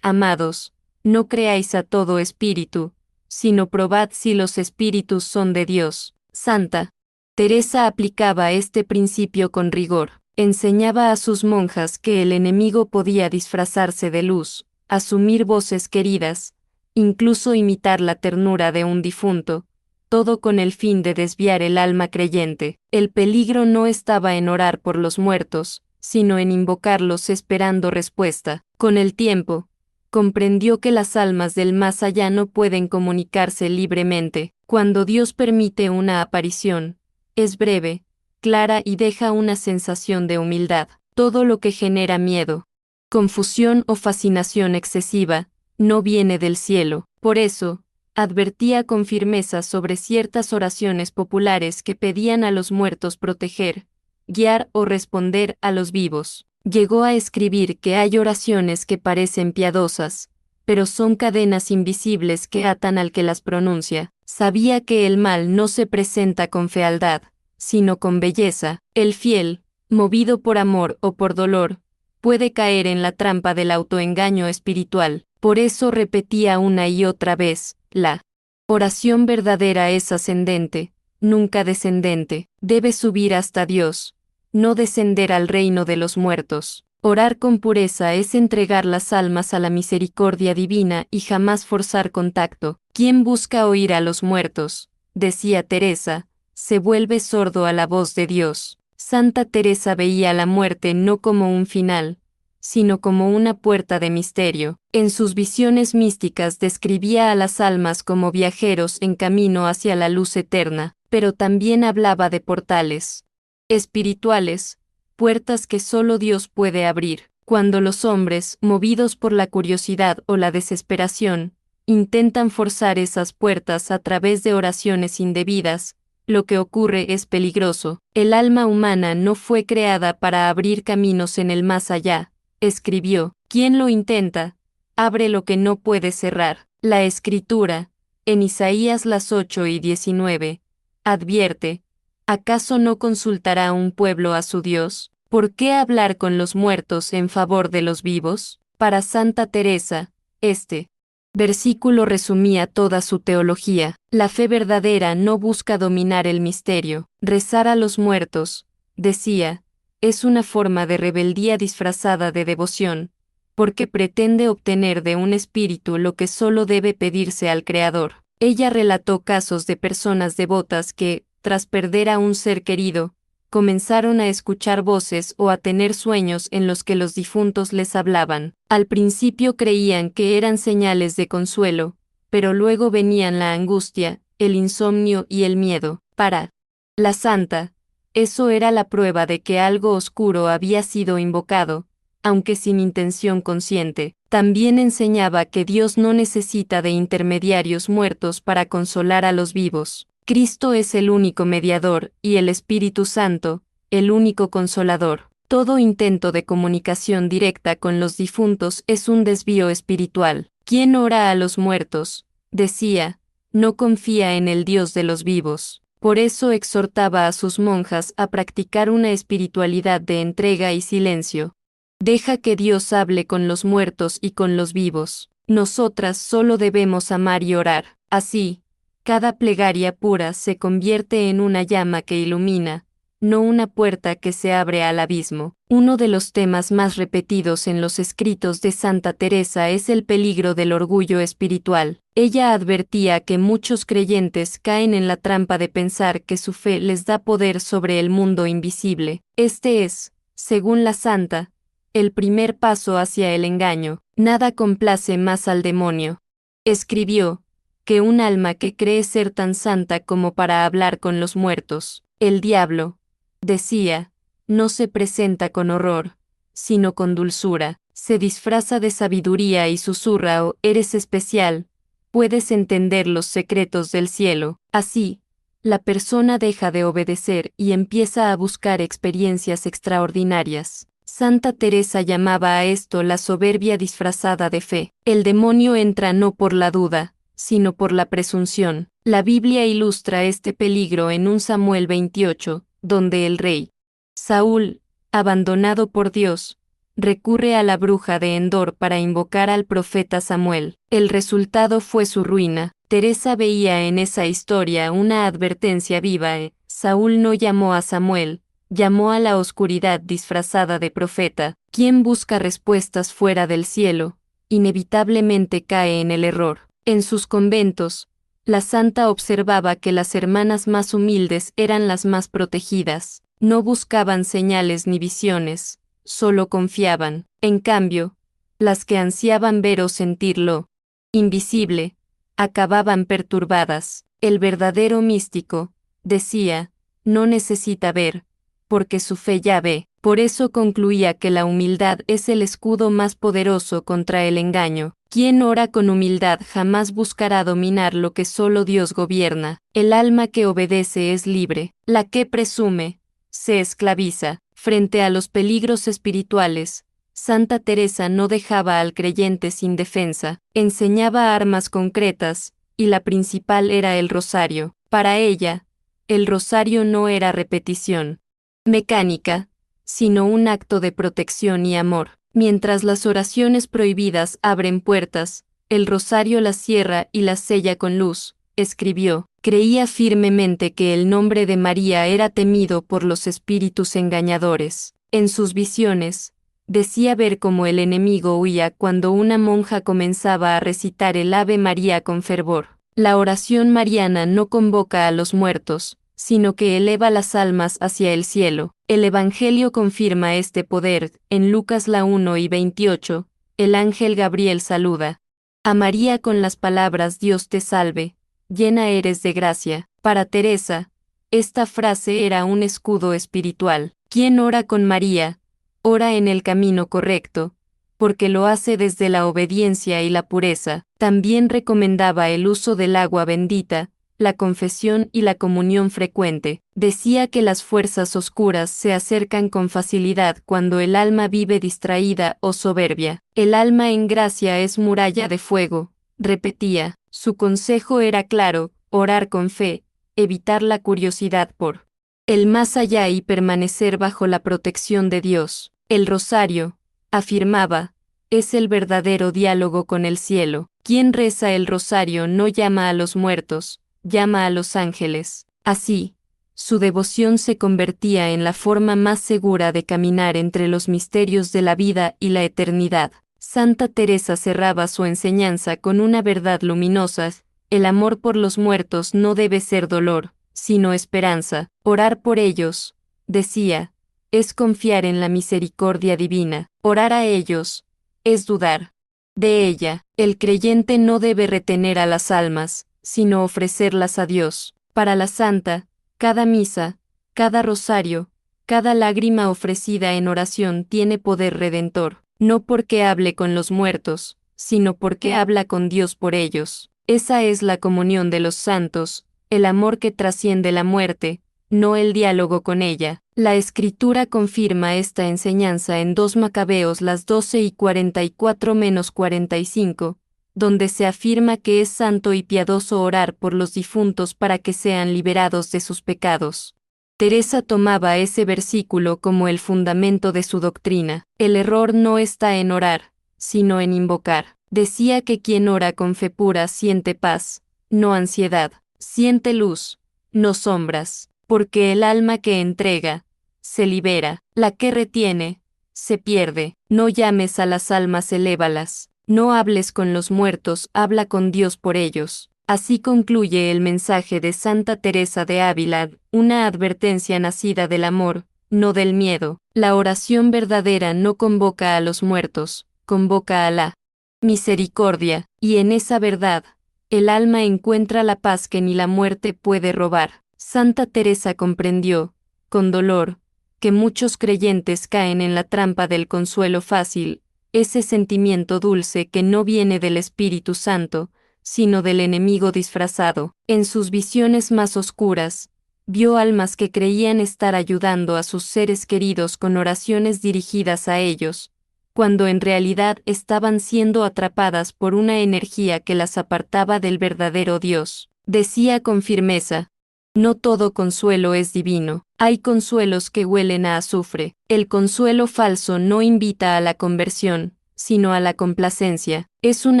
amados, no creáis a todo espíritu, sino probad si los espíritus son de Dios. Santa Teresa aplicaba este principio con rigor. Enseñaba a sus monjas que el enemigo podía disfrazarse de luz, asumir voces queridas, incluso imitar la ternura de un difunto, todo con el fin de desviar el alma creyente. El peligro no estaba en orar por los muertos, sino en invocarlos esperando respuesta. Con el tiempo, comprendió que las almas del más allá no pueden comunicarse libremente. Cuando Dios permite una aparición, es breve, clara y deja una sensación de humildad. Todo lo que genera miedo, confusión o fascinación excesiva, no viene del cielo. Por eso, advertía con firmeza sobre ciertas oraciones populares que pedían a los muertos proteger, guiar o responder a los vivos. Llegó a escribir que hay oraciones que parecen piadosas, pero son cadenas invisibles que atan al que las pronuncia. Sabía que el mal no se presenta con fealdad, sino con belleza. El fiel, movido por amor o por dolor, puede caer en la trampa del autoengaño espiritual. Por eso repetía una y otra vez: la oración verdadera es ascendente, nunca descendente. Debe subir hasta Dios, no descender al reino de los muertos. Orar con pureza es entregar las almas a la misericordia divina y jamás forzar contacto. Quien busca oír a los muertos, decía Teresa, se vuelve sordo a la voz de Dios. Santa Teresa veía la muerte no como un final, sino como una puerta de misterio. En sus visiones místicas describía a las almas como viajeros en camino hacia la luz eterna, pero también hablaba de portales espirituales, puertas que solo Dios puede abrir. Cuando los hombres, movidos por la curiosidad o la desesperación, intentan forzar esas puertas a través de oraciones indebidas, lo que ocurre es peligroso. El alma humana no fue creada para abrir caminos en el más allá, escribió. Quien lo intenta, abre lo que no puede cerrar. La Escritura, en Isaías las 8:19, advierte, ¿acaso no consultará un pueblo a su Dios? ¿Por qué hablar con los muertos en favor de los vivos? Para Santa Teresa, este versículo resumía toda su teología. La fe verdadera no busca dominar el misterio. Rezar a los muertos, decía, es una forma de rebeldía disfrazada de devoción, porque pretende obtener de un espíritu lo que solo debe pedirse al Creador. Ella relató casos de personas devotas que, tras perder a un ser querido, comenzaron a escuchar voces o a tener sueños en los que los difuntos les hablaban. Al principio creían que eran señales de consuelo, pero luego venían la angustia, el insomnio y el miedo. Para la santa, eso era la prueba de que algo oscuro había sido invocado, aunque sin intención consciente. También enseñaba que Dios no necesita de intermediarios muertos para consolar a los vivos. Cristo es el único mediador, y el Espíritu Santo, el único consolador. Todo intento de comunicación directa con los difuntos es un desvío espiritual. Quien ora a los muertos, decía, no confía en el Dios de los vivos. Por eso exhortaba a sus monjas a practicar una espiritualidad de entrega y silencio. Deja que Dios hable con los muertos y con los vivos. Nosotras solo debemos amar y orar. Así, cada plegaria pura se convierte en una llama que ilumina, no una puerta que se abre al abismo. Uno de los temas más repetidos en los escritos de Santa Teresa es el peligro del orgullo espiritual. Ella advertía que muchos creyentes caen en la trampa de pensar que su fe les da poder sobre el mundo invisible. Este es, según la santa, el primer paso hacia el engaño. Nada complace más al demonio, escribió, que un alma que cree ser tan santa como para hablar con los muertos. El diablo, decía, no se presenta con horror, sino con dulzura, se disfraza de sabiduría y susurra: oh, eres especial, puedes entender los secretos del cielo. Así, la persona deja de obedecer y empieza a buscar experiencias extraordinarias. Santa Teresa llamaba a esto la soberbia disfrazada de fe. El demonio entra no por la duda, sino por la presunción. La Biblia ilustra este peligro en 1 Samuel 28, donde el rey Saúl, abandonado por Dios, recurre a la bruja de Endor para invocar al profeta Samuel. El resultado fue su ruina. Teresa veía en esa historia una advertencia viva. Saúl no llamó a Samuel, llamó a la oscuridad disfrazada de profeta. Quien busca respuestas fuera del cielo, inevitablemente cae en el error. En sus conventos, la santa observaba que las hermanas más humildes eran las más protegidas. No buscaban señales ni visiones, solo confiaban. En cambio, las que ansiaban ver o sentir lo invisible, acababan perturbadas. El verdadero místico, decía, no necesita ver, porque su fe ya ve. Por eso concluía que la humildad es el escudo más poderoso contra el engaño. Quien ora con humildad jamás buscará dominar lo que solo Dios gobierna. El alma que obedece es libre. La que presume, se esclaviza. Frente a los peligros espirituales, Santa Teresa no dejaba al creyente sin defensa. Enseñaba armas concretas, y la principal era el rosario. Para ella, el rosario no era repetición mecánica, sino un acto de protección y amor. Mientras las oraciones prohibidas abren puertas, el rosario las cierra y las sella con luz, escribió. Creía firmemente que el nombre de María era temido por los espíritus engañadores. En sus visiones, decía ver cómo el enemigo huía cuando una monja comenzaba a recitar el Ave María con fervor. La oración mariana no convoca a los muertos, sino que eleva las almas hacia el cielo. El Evangelio confirma este poder. En Lucas 1:28, el ángel Gabriel saluda a María con las palabras Dios te salve, llena eres de gracia. Para Teresa, esta frase era un escudo espiritual. Quien ora con María, ora en el camino correcto, porque lo hace desde la obediencia y la pureza. También recomendaba el uso del agua bendita, la confesión y la comunión frecuente. Decía que las fuerzas oscuras se acercan con facilidad cuando el alma vive distraída o soberbia. El alma en gracia es muralla de fuego, repetía. Su consejo era claro: orar con fe, evitar la curiosidad por el más allá y permanecer bajo la protección de Dios. El rosario, afirmaba, es el verdadero diálogo con el cielo. Quien reza el rosario no llama a los muertos, llama a los ángeles. Así, su devoción se convertía en la forma más segura de caminar entre los misterios de la vida y la eternidad. Santa Teresa cerraba su enseñanza con una verdad luminosa: el amor por los muertos no debe ser dolor, sino esperanza. Orar por ellos, decía, es confiar en la misericordia divina. Orar a ellos es dudar de ella. El creyente no debe retener a las almas, sino ofrecerlas a Dios. Para la santa, cada misa, cada rosario, cada lágrima ofrecida en oración tiene poder redentor, no porque hable con los muertos, sino porque habla con Dios por ellos. Esa es la comunión de los santos, el amor que trasciende la muerte, no el diálogo con ella. La Escritura confirma esta enseñanza en 2 Macabeos 12:44-45, donde se afirma que es santo y piadoso orar por los difuntos para que sean liberados de sus pecados. Teresa tomaba ese versículo como el fundamento de su doctrina. El error no está en orar, sino en invocar. Decía que quien ora con fe pura siente paz, no ansiedad, siente luz, no sombras, porque el alma que entrega, se libera, la que retiene, se pierde. No llames a las almas, elévalas, no hables con los muertos, habla con Dios por ellos. Así concluye el mensaje de Santa Teresa de Ávila, una advertencia nacida del amor, no del miedo. La oración verdadera no convoca a los muertos, convoca a la misericordia, y en esa verdad, el alma encuentra la paz que ni la muerte puede robar. Santa Teresa comprendió, con dolor, que muchos creyentes caen en la trampa del consuelo fácil, ese sentimiento dulce que no viene del Espíritu Santo, sino del enemigo disfrazado. En sus visiones más oscuras, vio almas que creían estar ayudando a sus seres queridos con oraciones dirigidas a ellos, cuando en realidad estaban siendo atrapadas por una energía que las apartaba del verdadero Dios. Decía con firmeza: no todo consuelo es divino, hay consuelos que huelen a azufre. El consuelo falso no invita a la conversión, sino a la complacencia. Es un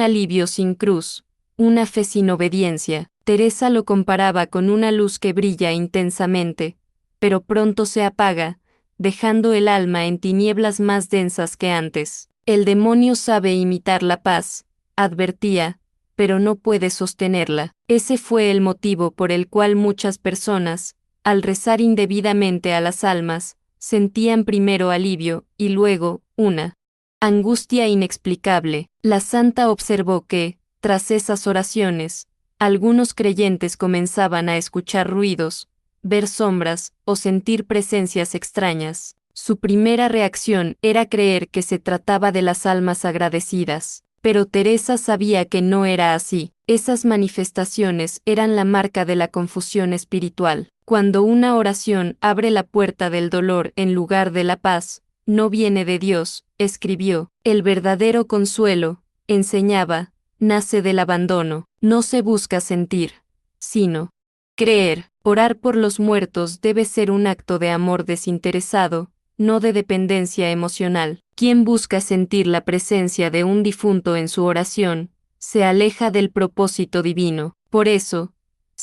alivio sin cruz, una fe sin obediencia. Teresa lo comparaba con una luz que brilla intensamente, pero pronto se apaga, dejando el alma en tinieblas más densas que antes. El demonio sabe imitar la paz, advertía, pero no puede sostenerla. Ese fue el motivo por el cual muchas personas, al rezar indebidamente a las almas, sentían primero alivio y luego una angustia inexplicable. La santa observó que, tras esas oraciones, algunos creyentes comenzaban a escuchar ruidos, ver sombras o sentir presencias extrañas. Su primera reacción era creer que se trataba de las almas agradecidas, pero Teresa sabía que no era así. Esas manifestaciones eran la marca de la confusión espiritual. Cuando una oración abre la puerta del dolor en lugar de la paz, no viene de Dios, escribió. El verdadero consuelo, enseñaba, nace del abandono. No se busca sentir, sino creer. Orar por los muertos debe ser un acto de amor desinteresado, no de dependencia emocional. Quien busca sentir la presencia de un difunto en su oración, se aleja del propósito divino. Por eso,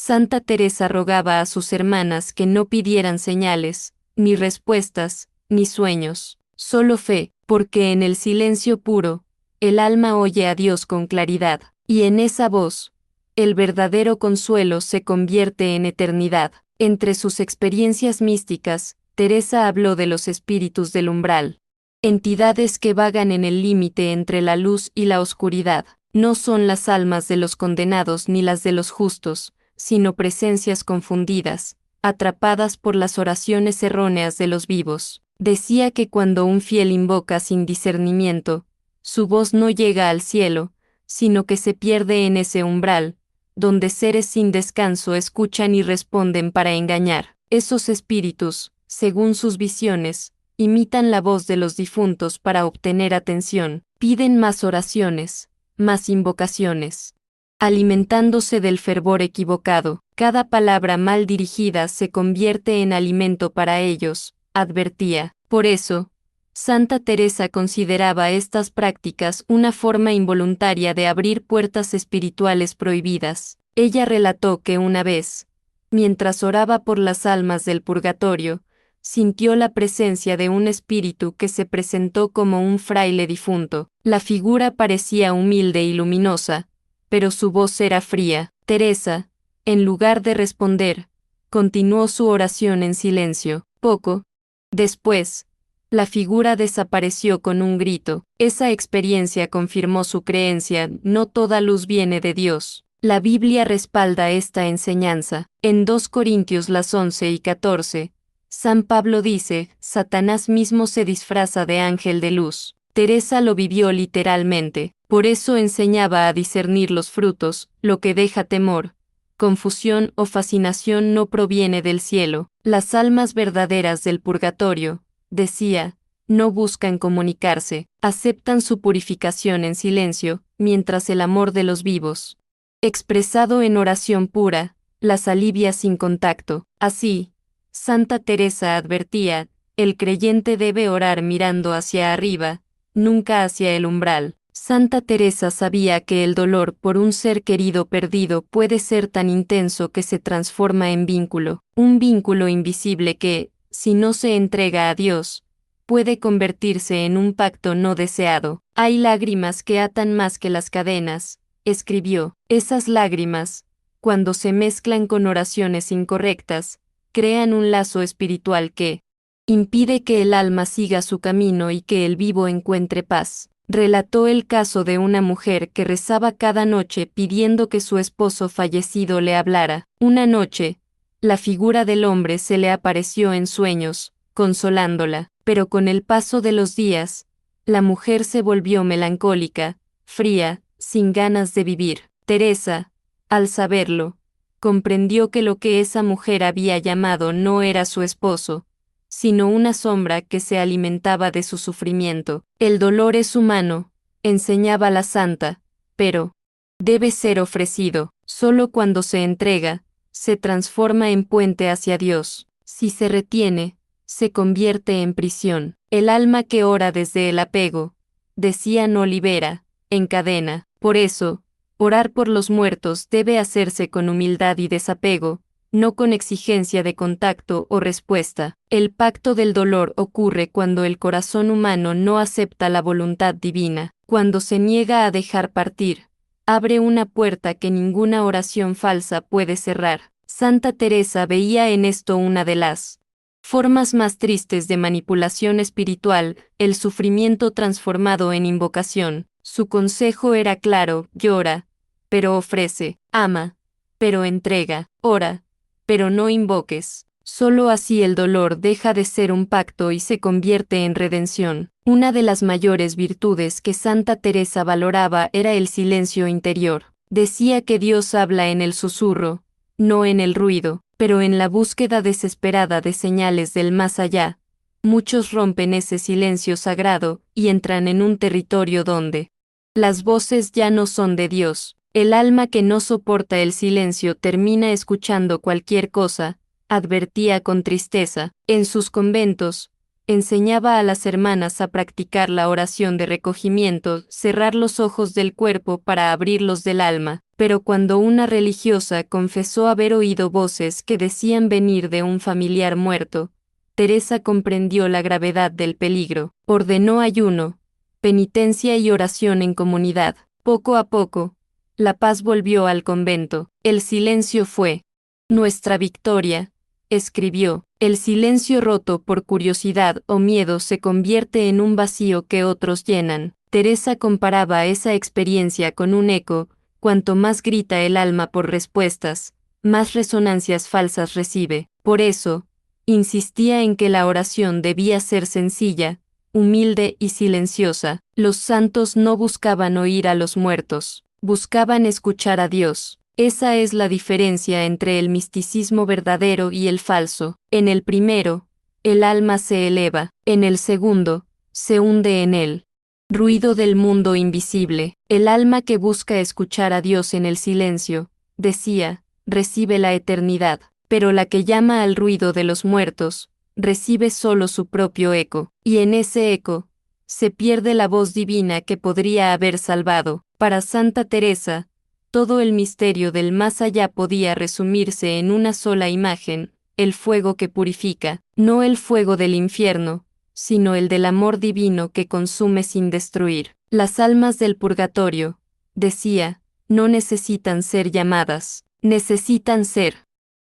Santa Teresa rogaba a sus hermanas que no pidieran señales, ni respuestas, ni sueños, solo fe, porque en el silencio puro, el alma oye a Dios con claridad, y en esa voz, el verdadero consuelo se convierte en eternidad. Entre sus experiencias místicas, Teresa habló de los espíritus del umbral, entidades que vagan en el límite entre la luz y la oscuridad. No son las almas de los condenados ni las de los justos, sino presencias confundidas, atrapadas por las oraciones erróneas de los vivos. Decía que cuando un fiel invoca sin discernimiento, su voz no llega al cielo, sino que se pierde en ese umbral, donde seres sin descanso escuchan y responden para engañar. Esos espíritus, según sus visiones, imitan la voz de los difuntos para obtener atención, piden más oraciones, más invocaciones. Alimentándose del fervor equivocado, cada palabra mal dirigida se convierte en alimento para ellos, advertía. Por eso, Santa Teresa consideraba estas prácticas una forma involuntaria de abrir puertas espirituales prohibidas. Ella relató que una vez, mientras oraba por las almas del purgatorio, sintió la presencia de un espíritu que se presentó como un fraile difunto. La figura parecía humilde y luminosa, pero su voz era fría. Teresa, en lugar de responder, continuó su oración en silencio. Poco después, la figura desapareció con un grito. Esa experiencia confirmó su creencia: no toda luz viene de Dios. La Biblia respalda esta enseñanza. En 2 Corintios 11 y 14, San Pablo dice: Satanás mismo se disfraza de ángel de luz. Teresa lo vivió literalmente. Por eso enseñaba a discernir los frutos. Lo que deja temor, confusión o fascinación no proviene del cielo. Las almas verdaderas del purgatorio, decía, no buscan comunicarse, aceptan su purificación en silencio, mientras el amor de los vivos, expresado en oración pura, las alivia sin contacto. Así, Santa Teresa advertía, el creyente debe orar mirando hacia arriba, nunca hacia el umbral. Santa Teresa sabía que el dolor por un ser querido perdido puede ser tan intenso que se transforma en vínculo, un vínculo invisible que, si no se entrega a Dios, puede convertirse en un pacto no deseado. Hay lágrimas que atan más que las cadenas, escribió. Esas lágrimas, cuando se mezclan con oraciones incorrectas, crean un lazo espiritual que impide que el alma siga su camino y que el vivo encuentre paz. Relató el caso de una mujer que rezaba cada noche pidiendo que su esposo fallecido le hablara. Una noche, la figura del hombre se le apareció en sueños, consolándola, pero con el paso de los días, la mujer se volvió melancólica, fría, sin ganas de vivir. Teresa, al saberlo, comprendió que lo que esa mujer había llamado no era su esposo, sino una sombra que se alimentaba de su sufrimiento. El dolor es humano, enseñaba la santa, pero debe ser ofrecido. Solo cuando se entrega, se transforma en puente hacia Dios. Si se retiene, se convierte en prisión. El alma que ora desde el apego, decía, no libera, encadena. Por eso, orar por los muertos debe hacerse con humildad y desapego, no con exigencia de contacto o respuesta. El pacto del dolor ocurre cuando el corazón humano no acepta la voluntad divina, cuando se niega a dejar partir. Abre una puerta que ninguna oración falsa puede cerrar. Santa Teresa veía en esto una de las formas más tristes de manipulación espiritual, el sufrimiento transformado en invocación. Su consejo era claro: llora, pero ofrece; ama, pero entrega; ora, pero no invoques. Solo así el dolor deja de ser un pacto y se convierte en redención. Una de las mayores virtudes que Santa Teresa valoraba era el silencio interior. Decía que Dios habla en el susurro, no en el ruido, pero en la búsqueda desesperada de señales del más allá. Muchos rompen ese silencio sagrado y entran en un territorio donde las voces ya no son de Dios. El alma que no soporta el silencio termina escuchando cualquier cosa, advertía con tristeza. En sus conventos, enseñaba a las hermanas a practicar la oración de recogimiento, cerrar los ojos del cuerpo para abrirlos del alma, pero cuando una religiosa confesó haber oído voces que decían venir de un familiar muerto, Teresa comprendió la gravedad del peligro, ordenó ayuno, penitencia y oración en comunidad. Poco a poco, la paz volvió al convento, el silencio fue nuestra victoria, escribió. El silencio roto por curiosidad o miedo se convierte en un vacío que otros llenan. Teresa comparaba esa experiencia con un eco: cuanto más grita el alma por respuestas, más resonancias falsas recibe. Por eso, insistía en que la oración debía ser sencilla, humilde y silenciosa. Los santos no buscaban oír a los muertos, buscaban escuchar a Dios. Esa es la diferencia entre el misticismo verdadero y el falso. En el primero, el alma se eleva; en el segundo, se hunde en el ruido del mundo invisible. El alma que busca escuchar a Dios en el silencio, decía, recibe la eternidad, pero la que llama al ruido de los muertos, recibe solo su propio eco, y en ese eco, se pierde la voz divina que podría haber salvado. Para Santa Teresa, todo el misterio del más allá podía resumirse en una sola imagen: el fuego que purifica, no el fuego del infierno, sino el del amor divino que consume sin destruir. Las almas del purgatorio, decía, no necesitan ser llamadas, necesitan ser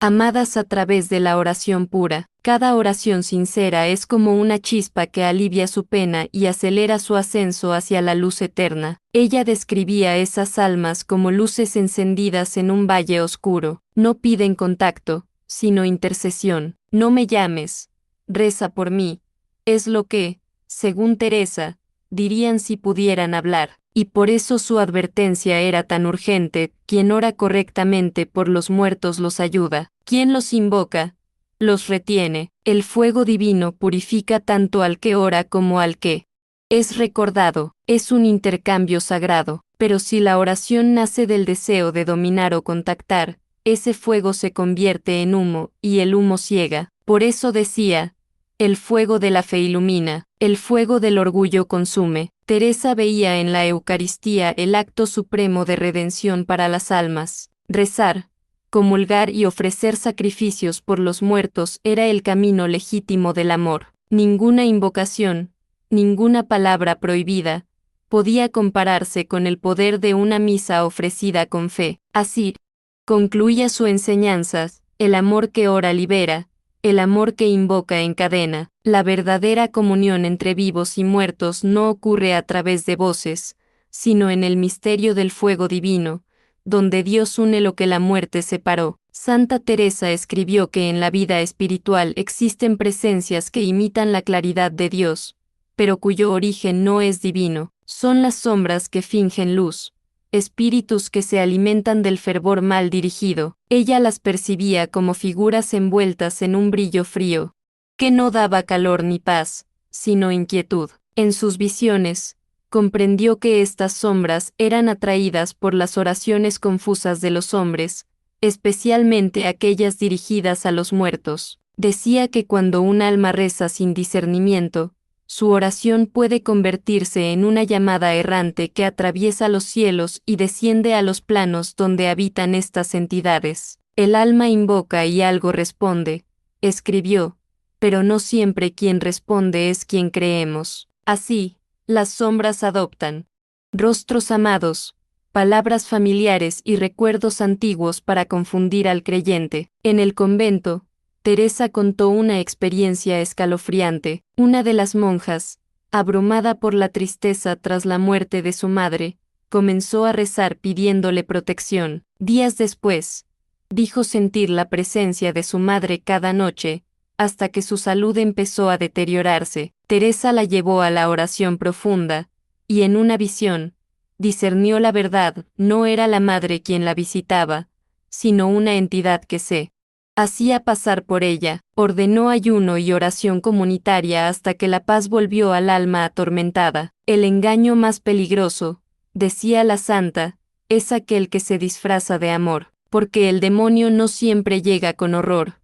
amadas a través de la oración pura. Cada oración sincera es como una chispa que alivia su pena y acelera su ascenso hacia la luz eterna. Ella describía esas almas como luces encendidas en un valle oscuro. No piden contacto, sino intercesión. No me llames, reza por mí. Es lo que, según Teresa, dirían si pudieran hablar. Y por eso su advertencia era tan urgente: quien ora correctamente por los muertos los ayuda, quien los invoca, los retiene. El fuego divino purifica tanto al que ora como al que es recordado. Es un intercambio sagrado, pero si la oración nace del deseo de dominar o contactar, ese fuego se convierte en humo, y el humo ciega. Por eso decía, el fuego de la fe ilumina, el fuego del orgullo consume. Teresa veía en la Eucaristía el acto supremo de redención para las almas. Rezar, comulgar y ofrecer sacrificios por los muertos era el camino legítimo del amor. Ninguna invocación, ninguna palabra prohibida, podía compararse con el poder de una misa ofrecida con fe. Así, concluía su enseñanza: el amor que ora libera, el amor que invoca encadena. La verdadera comunión entre vivos y muertos no ocurre a través de voces, sino en el misterio del fuego divino, donde Dios une lo que la muerte separó. Santa Teresa escribió que en la vida espiritual existen presencias que imitan la claridad de Dios, pero cuyo origen no es divino. Son las sombras que fingen luz, espíritus que se alimentan del fervor mal dirigido. Ella las percibía como figuras envueltas en un brillo frío, que no daba calor ni paz, sino inquietud. En sus visiones, comprendió que estas sombras eran atraídas por las oraciones confusas de los hombres, especialmente aquellas dirigidas a los muertos. Decía que cuando un alma reza sin discernimiento, su oración puede convertirse en una llamada errante que atraviesa los cielos y desciende a los planos donde habitan estas entidades. El alma invoca y algo responde, escribió, pero no siempre quien responde es quien creemos. Así, las sombras adoptan rostros amados, palabras familiares y recuerdos antiguos para confundir al creyente. En el convento, Teresa contó una experiencia escalofriante. Una de las monjas, abrumada por la tristeza tras la muerte de su madre, comenzó a rezar pidiéndole protección. Días después, dijo sentir la presencia de su madre cada noche, hasta que su salud empezó a deteriorarse. Teresa la llevó a la oración profunda, y en una visión, discernió la verdad: no era la madre quien la visitaba, sino una entidad que se hacía pasar por ella. Ordenó ayuno y oración comunitaria hasta que la paz volvió al alma atormentada. El engaño más peligroso, decía la santa, es aquel que se disfraza de amor, porque el demonio no siempre llega con horror,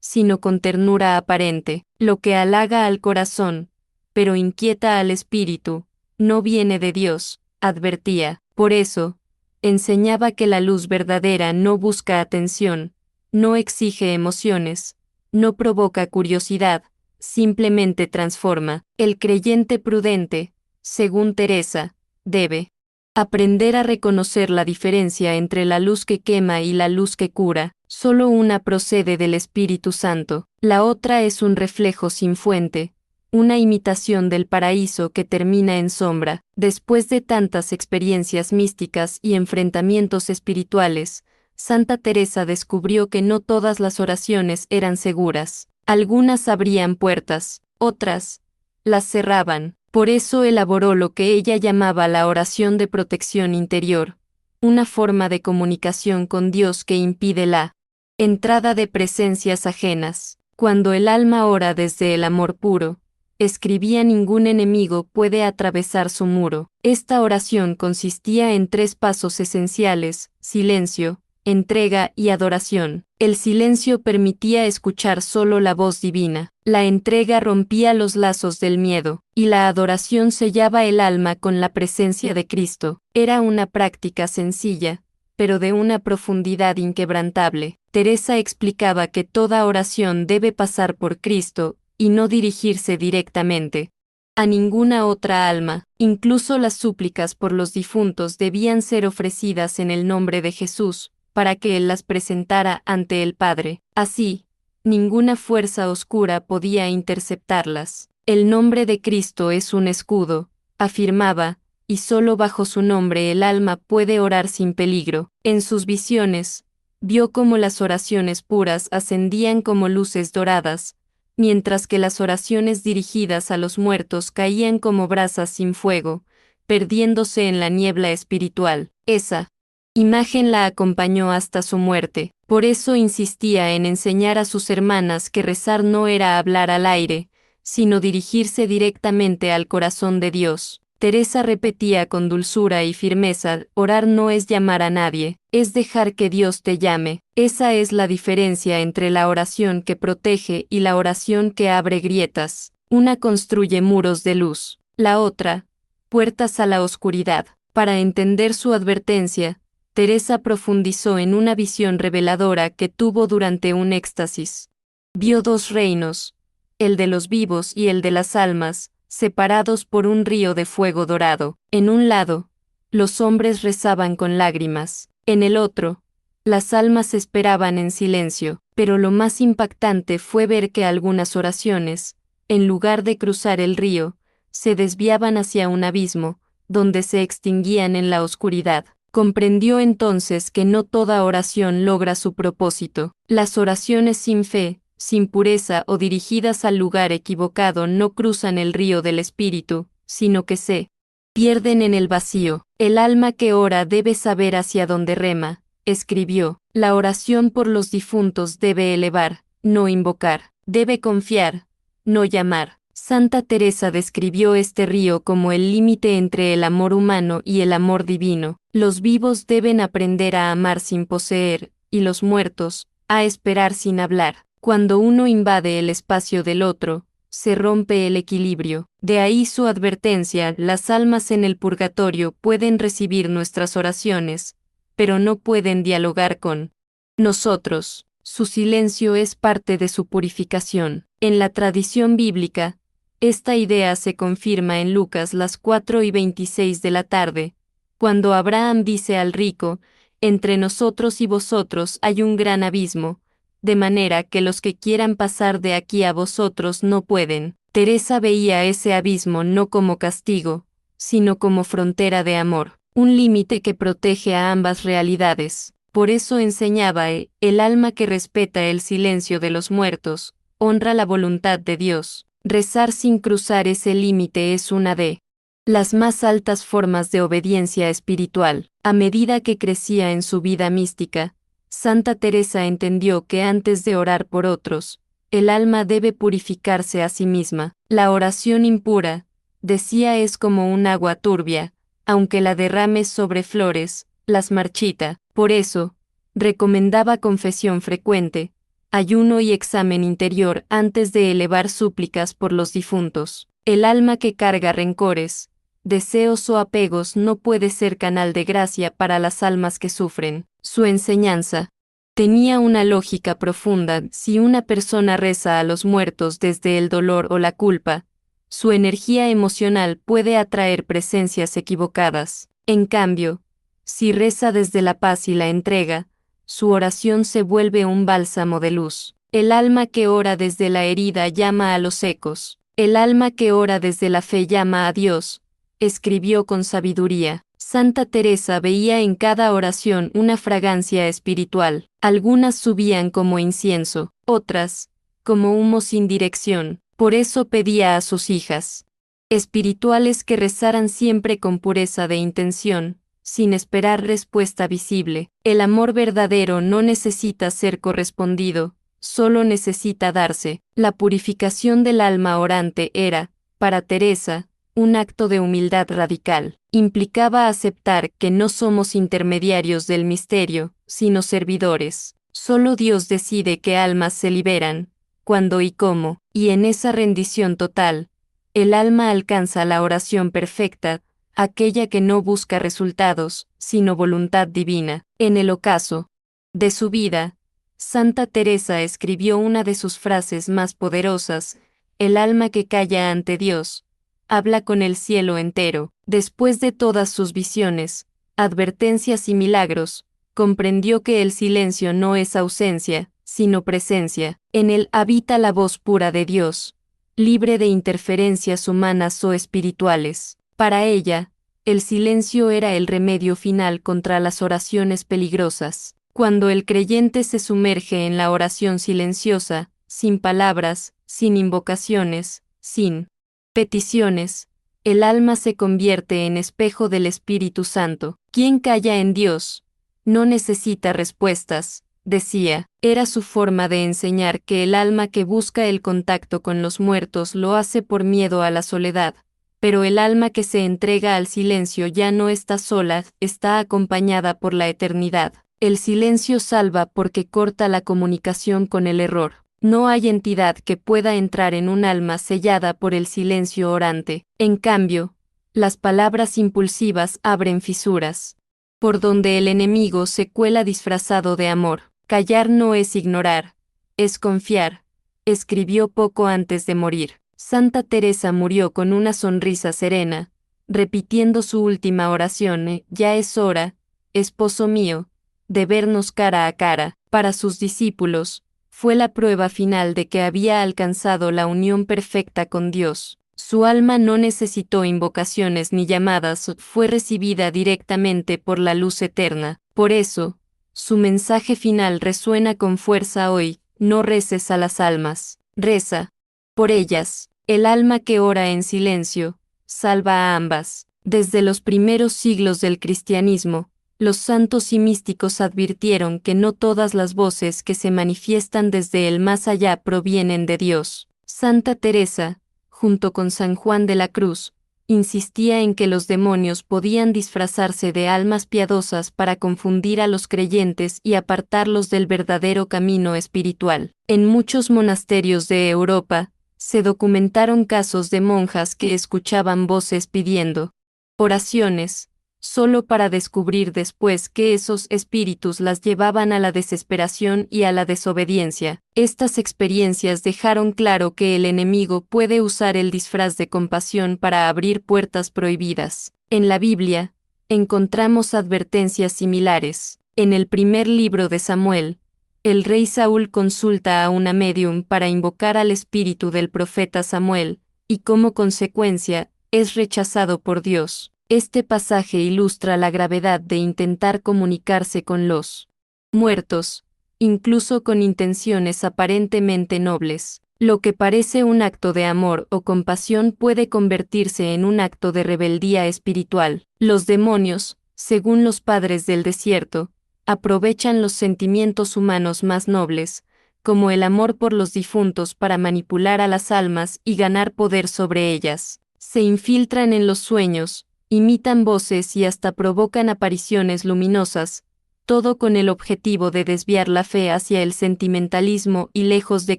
sino con ternura aparente. Lo que halaga al corazón, pero inquieta al espíritu, no viene de Dios, advertía. Por eso, enseñaba que la luz verdadera no busca atención, no exige emociones, no provoca curiosidad, simplemente transforma. El creyente prudente, según Teresa, debe aprender a reconocer la diferencia entre la luz que quema y la luz que cura. Solo una procede del Espíritu Santo, la otra es un reflejo sin fuente, una imitación del paraíso que termina en sombra. Después de tantas experiencias místicas y enfrentamientos espirituales, Santa Teresa descubrió que no todas las oraciones eran seguras. Algunas abrían puertas, otras las cerraban. Por eso elaboró lo que ella llamaba la oración de protección interior, una forma de comunicación con Dios que impide la entrada de presencias ajenas. Cuando el alma ora desde el amor puro, escribía, ningún enemigo puede atravesar su muro. Esta oración consistía en 3 pasos esenciales: silencio, entrega y adoración. El silencio permitía escuchar solo la voz divina, la entrega rompía los lazos del miedo, y la adoración sellaba el alma con la presencia de Cristo. Era una práctica sencilla, pero de una profundidad inquebrantable. Teresa explicaba que toda oración debe pasar por Cristo, y no dirigirse directamente a ninguna otra alma. Incluso las súplicas por los difuntos debían ser ofrecidas en el nombre de Jesús, para que Él las presentara ante el Padre. Así, ninguna fuerza oscura podía interceptarlas. El nombre de Cristo es un escudo, afirmaba, y solo bajo su nombre el alma puede orar sin peligro. En sus visiones, vio cómo las oraciones puras ascendían como luces doradas, mientras que las oraciones dirigidas a los muertos caían como brasas sin fuego, perdiéndose en la niebla espiritual. Esa imagen la acompañó hasta su muerte. Por eso insistía en enseñar a sus hermanas que rezar no era hablar al aire, sino dirigirse directamente al corazón de Dios. Teresa repetía con dulzura y firmeza: orar no es llamar a nadie, es dejar que Dios te llame. Esa es la diferencia entre la oración que protege y la oración que abre grietas. Una construye muros de luz, la otra, puertas a la oscuridad. Para entender su advertencia, Teresa profundizó en una visión reveladora que tuvo durante un éxtasis. Vio 2 reinos, el de los vivos y el de las almas, separados por un río de fuego dorado. En un lado, los hombres rezaban con lágrimas; en el otro, las almas esperaban en silencio. Pero lo más impactante fue ver que algunas oraciones, en lugar de cruzar el río, se desviaban hacia un abismo, donde se extinguían en la oscuridad. Comprendió entonces que no toda oración logra su propósito. Las oraciones sin fe, sin pureza o dirigidas al lugar equivocado no cruzan el río del espíritu, sino que se pierden en el vacío. El alma que ora debe saber hacia dónde rema, escribió. La oración por los difuntos debe elevar, no invocar. Debe confiar, no llamar. Santa Teresa describió este río como el límite entre el amor humano y el amor divino. Los vivos deben aprender a amar sin poseer, y los muertos, a esperar sin hablar. Cuando uno invade el espacio del otro, se rompe el equilibrio. De ahí su advertencia: las almas en el purgatorio pueden recibir nuestras oraciones, pero no pueden dialogar con nosotros. Su silencio es parte de su purificación. En la tradición bíblica, esta idea se confirma en Lucas las 4:26 de la tarde, cuando Abraham dice al rico: entre nosotros y vosotros hay un gran abismo, de manera que los que quieran pasar de aquí a vosotros no pueden. Teresa veía ese abismo no como castigo, sino como frontera de amor, un límite que protege a ambas realidades. Por eso enseñaba: el alma que respeta el silencio de los muertos, honra la voluntad de Dios. Rezar sin cruzar ese límite es una de las más altas formas de obediencia espiritual. A medida que crecía en su vida mística, Santa Teresa entendió que antes de orar por otros, el alma debe purificarse a sí misma. La oración impura, decía, es como un agua turbia, aunque la derrames sobre flores, las marchita. Por eso, recomendaba confesión frecuente, ayuno y examen interior antes de elevar súplicas por los difuntos. El alma que carga rencores, deseos o apegos no puede ser canal de gracia para las almas que sufren. Su enseñanza tenía una lógica profunda. Si una persona reza a los muertos desde el dolor o la culpa, su energía emocional puede atraer presencias equivocadas. En cambio, si reza desde la paz y la entrega, su oración se vuelve un bálsamo de luz. El alma que ora desde la herida llama a los ecos. El alma que ora desde la fe llama a Dios, escribió con sabiduría. Santa Teresa veía en cada oración una fragancia espiritual. Algunas subían como incienso, otras, como humo sin dirección. Por eso pedía a sus hijas espirituales que rezaran siempre con pureza de intención, sin esperar respuesta visible. El amor verdadero no necesita ser correspondido, solo necesita darse. La purificación del alma orante era, para Teresa, un acto de humildad radical. Implicaba aceptar que no somos intermediarios del misterio, sino servidores. Solo Dios decide qué almas se liberan, cuándo y cómo, y en esa rendición total, el alma alcanza la oración perfecta, aquella que no busca resultados, sino voluntad divina. En el ocaso de su vida, Santa Teresa escribió una de sus frases más poderosas: el alma que calla ante Dios, habla con el cielo entero. Después de todas sus visiones, advertencias y milagros, comprendió que el silencio no es ausencia, sino presencia. En él habita la voz pura de Dios, libre de interferencias humanas o espirituales. Para ella, el silencio era el remedio final contra las oraciones peligrosas. Cuando el creyente se sumerge en la oración silenciosa, sin palabras, sin invocaciones, sin peticiones, el alma se convierte en espejo del Espíritu Santo. Quien calla en Dios no necesita respuestas, decía. Era su forma de enseñar que el alma que busca el contacto con los muertos lo hace por miedo a la soledad, pero el alma que se entrega al silencio ya no está sola, está acompañada por la eternidad. El silencio salva porque corta la comunicación con el error. No hay entidad que pueda entrar en un alma sellada por el silencio orante. En cambio, las palabras impulsivas abren fisuras, por donde el enemigo se cuela disfrazado de amor. Callar no es ignorar, es confiar, escribió poco antes de morir. Santa Teresa murió con una sonrisa serena, repitiendo su última oración: ya es hora, esposo mío, de vernos cara a cara. Para sus discípulos, fue la prueba final de que había alcanzado la unión perfecta con Dios. Su alma no necesitó invocaciones ni llamadas, fue recibida directamente por la luz eterna. Por eso, su mensaje final resuena con fuerza hoy: no reces a las almas, reza por ellas. El alma que ora en silencio, salva a ambas. Desde los primeros siglos del cristianismo, los santos y místicos advirtieron que no todas las voces que se manifiestan desde el más allá provienen de Dios. Santa Teresa, junto con San Juan de la Cruz, insistía en que los demonios podían disfrazarse de almas piadosas para confundir a los creyentes y apartarlos del verdadero camino espiritual. En muchos monasterios de Europa, se documentaron casos de monjas que escuchaban voces pidiendo oraciones, solo para descubrir después que esos espíritus las llevaban a la desesperación y a la desobediencia. Estas experiencias dejaron claro que el enemigo puede usar el disfraz de compasión para abrir puertas prohibidas. En la Biblia, encontramos advertencias similares. En el primer libro de Samuel, el rey Saúl consulta a una medium para invocar al espíritu del profeta Samuel, y como consecuencia, es rechazado por Dios. Este pasaje ilustra la gravedad de intentar comunicarse con los muertos, incluso con intenciones aparentemente nobles. Lo que parece un acto de amor o compasión puede convertirse en un acto de rebeldía espiritual. Los demonios, según los padres del desierto, aprovechan los sentimientos humanos más nobles, como el amor por los difuntos, para manipular a las almas y ganar poder sobre ellas. Se infiltran en los sueños, imitan voces y hasta provocan apariciones luminosas, todo con el objetivo de desviar la fe hacia el sentimentalismo y lejos de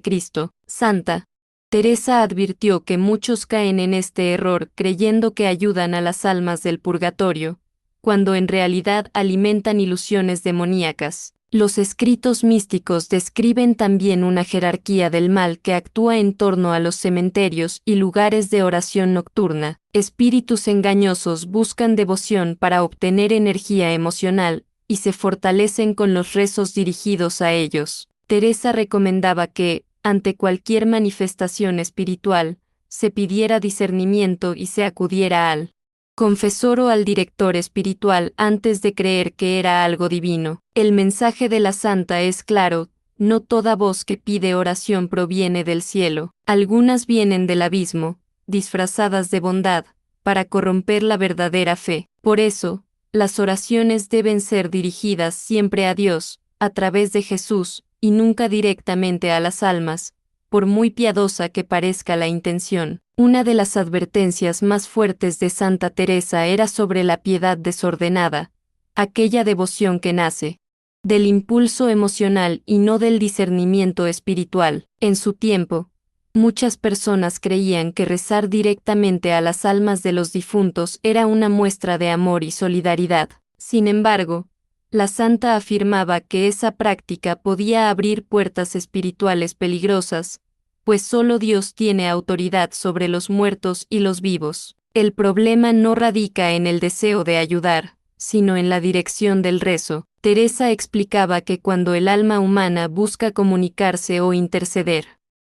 Cristo. Santa Teresa advirtió que muchos caen en este error creyendo que ayudan a las almas del purgatorio, cuando en realidad alimentan ilusiones demoníacas. Los escritos místicos describen también una jerarquía del mal que actúa en torno a los cementerios y lugares de oración nocturna. Espíritus engañosos buscan devoción para obtener energía emocional y se fortalecen con los rezos dirigidos a ellos. Teresa recomendaba que, ante cualquier manifestación espiritual, se pidiera discernimiento y se acudiera al confesor o al director espiritual antes de creer que era algo divino. El mensaje de la santa es claro: no toda voz que pide oración proviene del cielo. Algunas vienen del abismo, disfrazadas de bondad, para corromper la verdadera fe. Por eso, las oraciones deben ser dirigidas siempre a Dios, a través de Jesús, y nunca directamente a las almas, por muy piadosa que parezca la intención. Una de las advertencias más fuertes de Santa Teresa era sobre la piedad desordenada, aquella devoción que nace del impulso emocional y no del discernimiento espiritual. En su tiempo, muchas personas creían que rezar directamente a las almas de los difuntos era una muestra de amor y solidaridad. Sin embargo, la santa afirmaba que esa práctica podía abrir puertas espirituales peligrosas, pues solo Dios tiene autoridad sobre los muertos y los vivos. El problema no radica en el deseo de ayudar, sino en la dirección del rezo. Teresa explicaba que cuando el alma humana busca comunicarse o interceder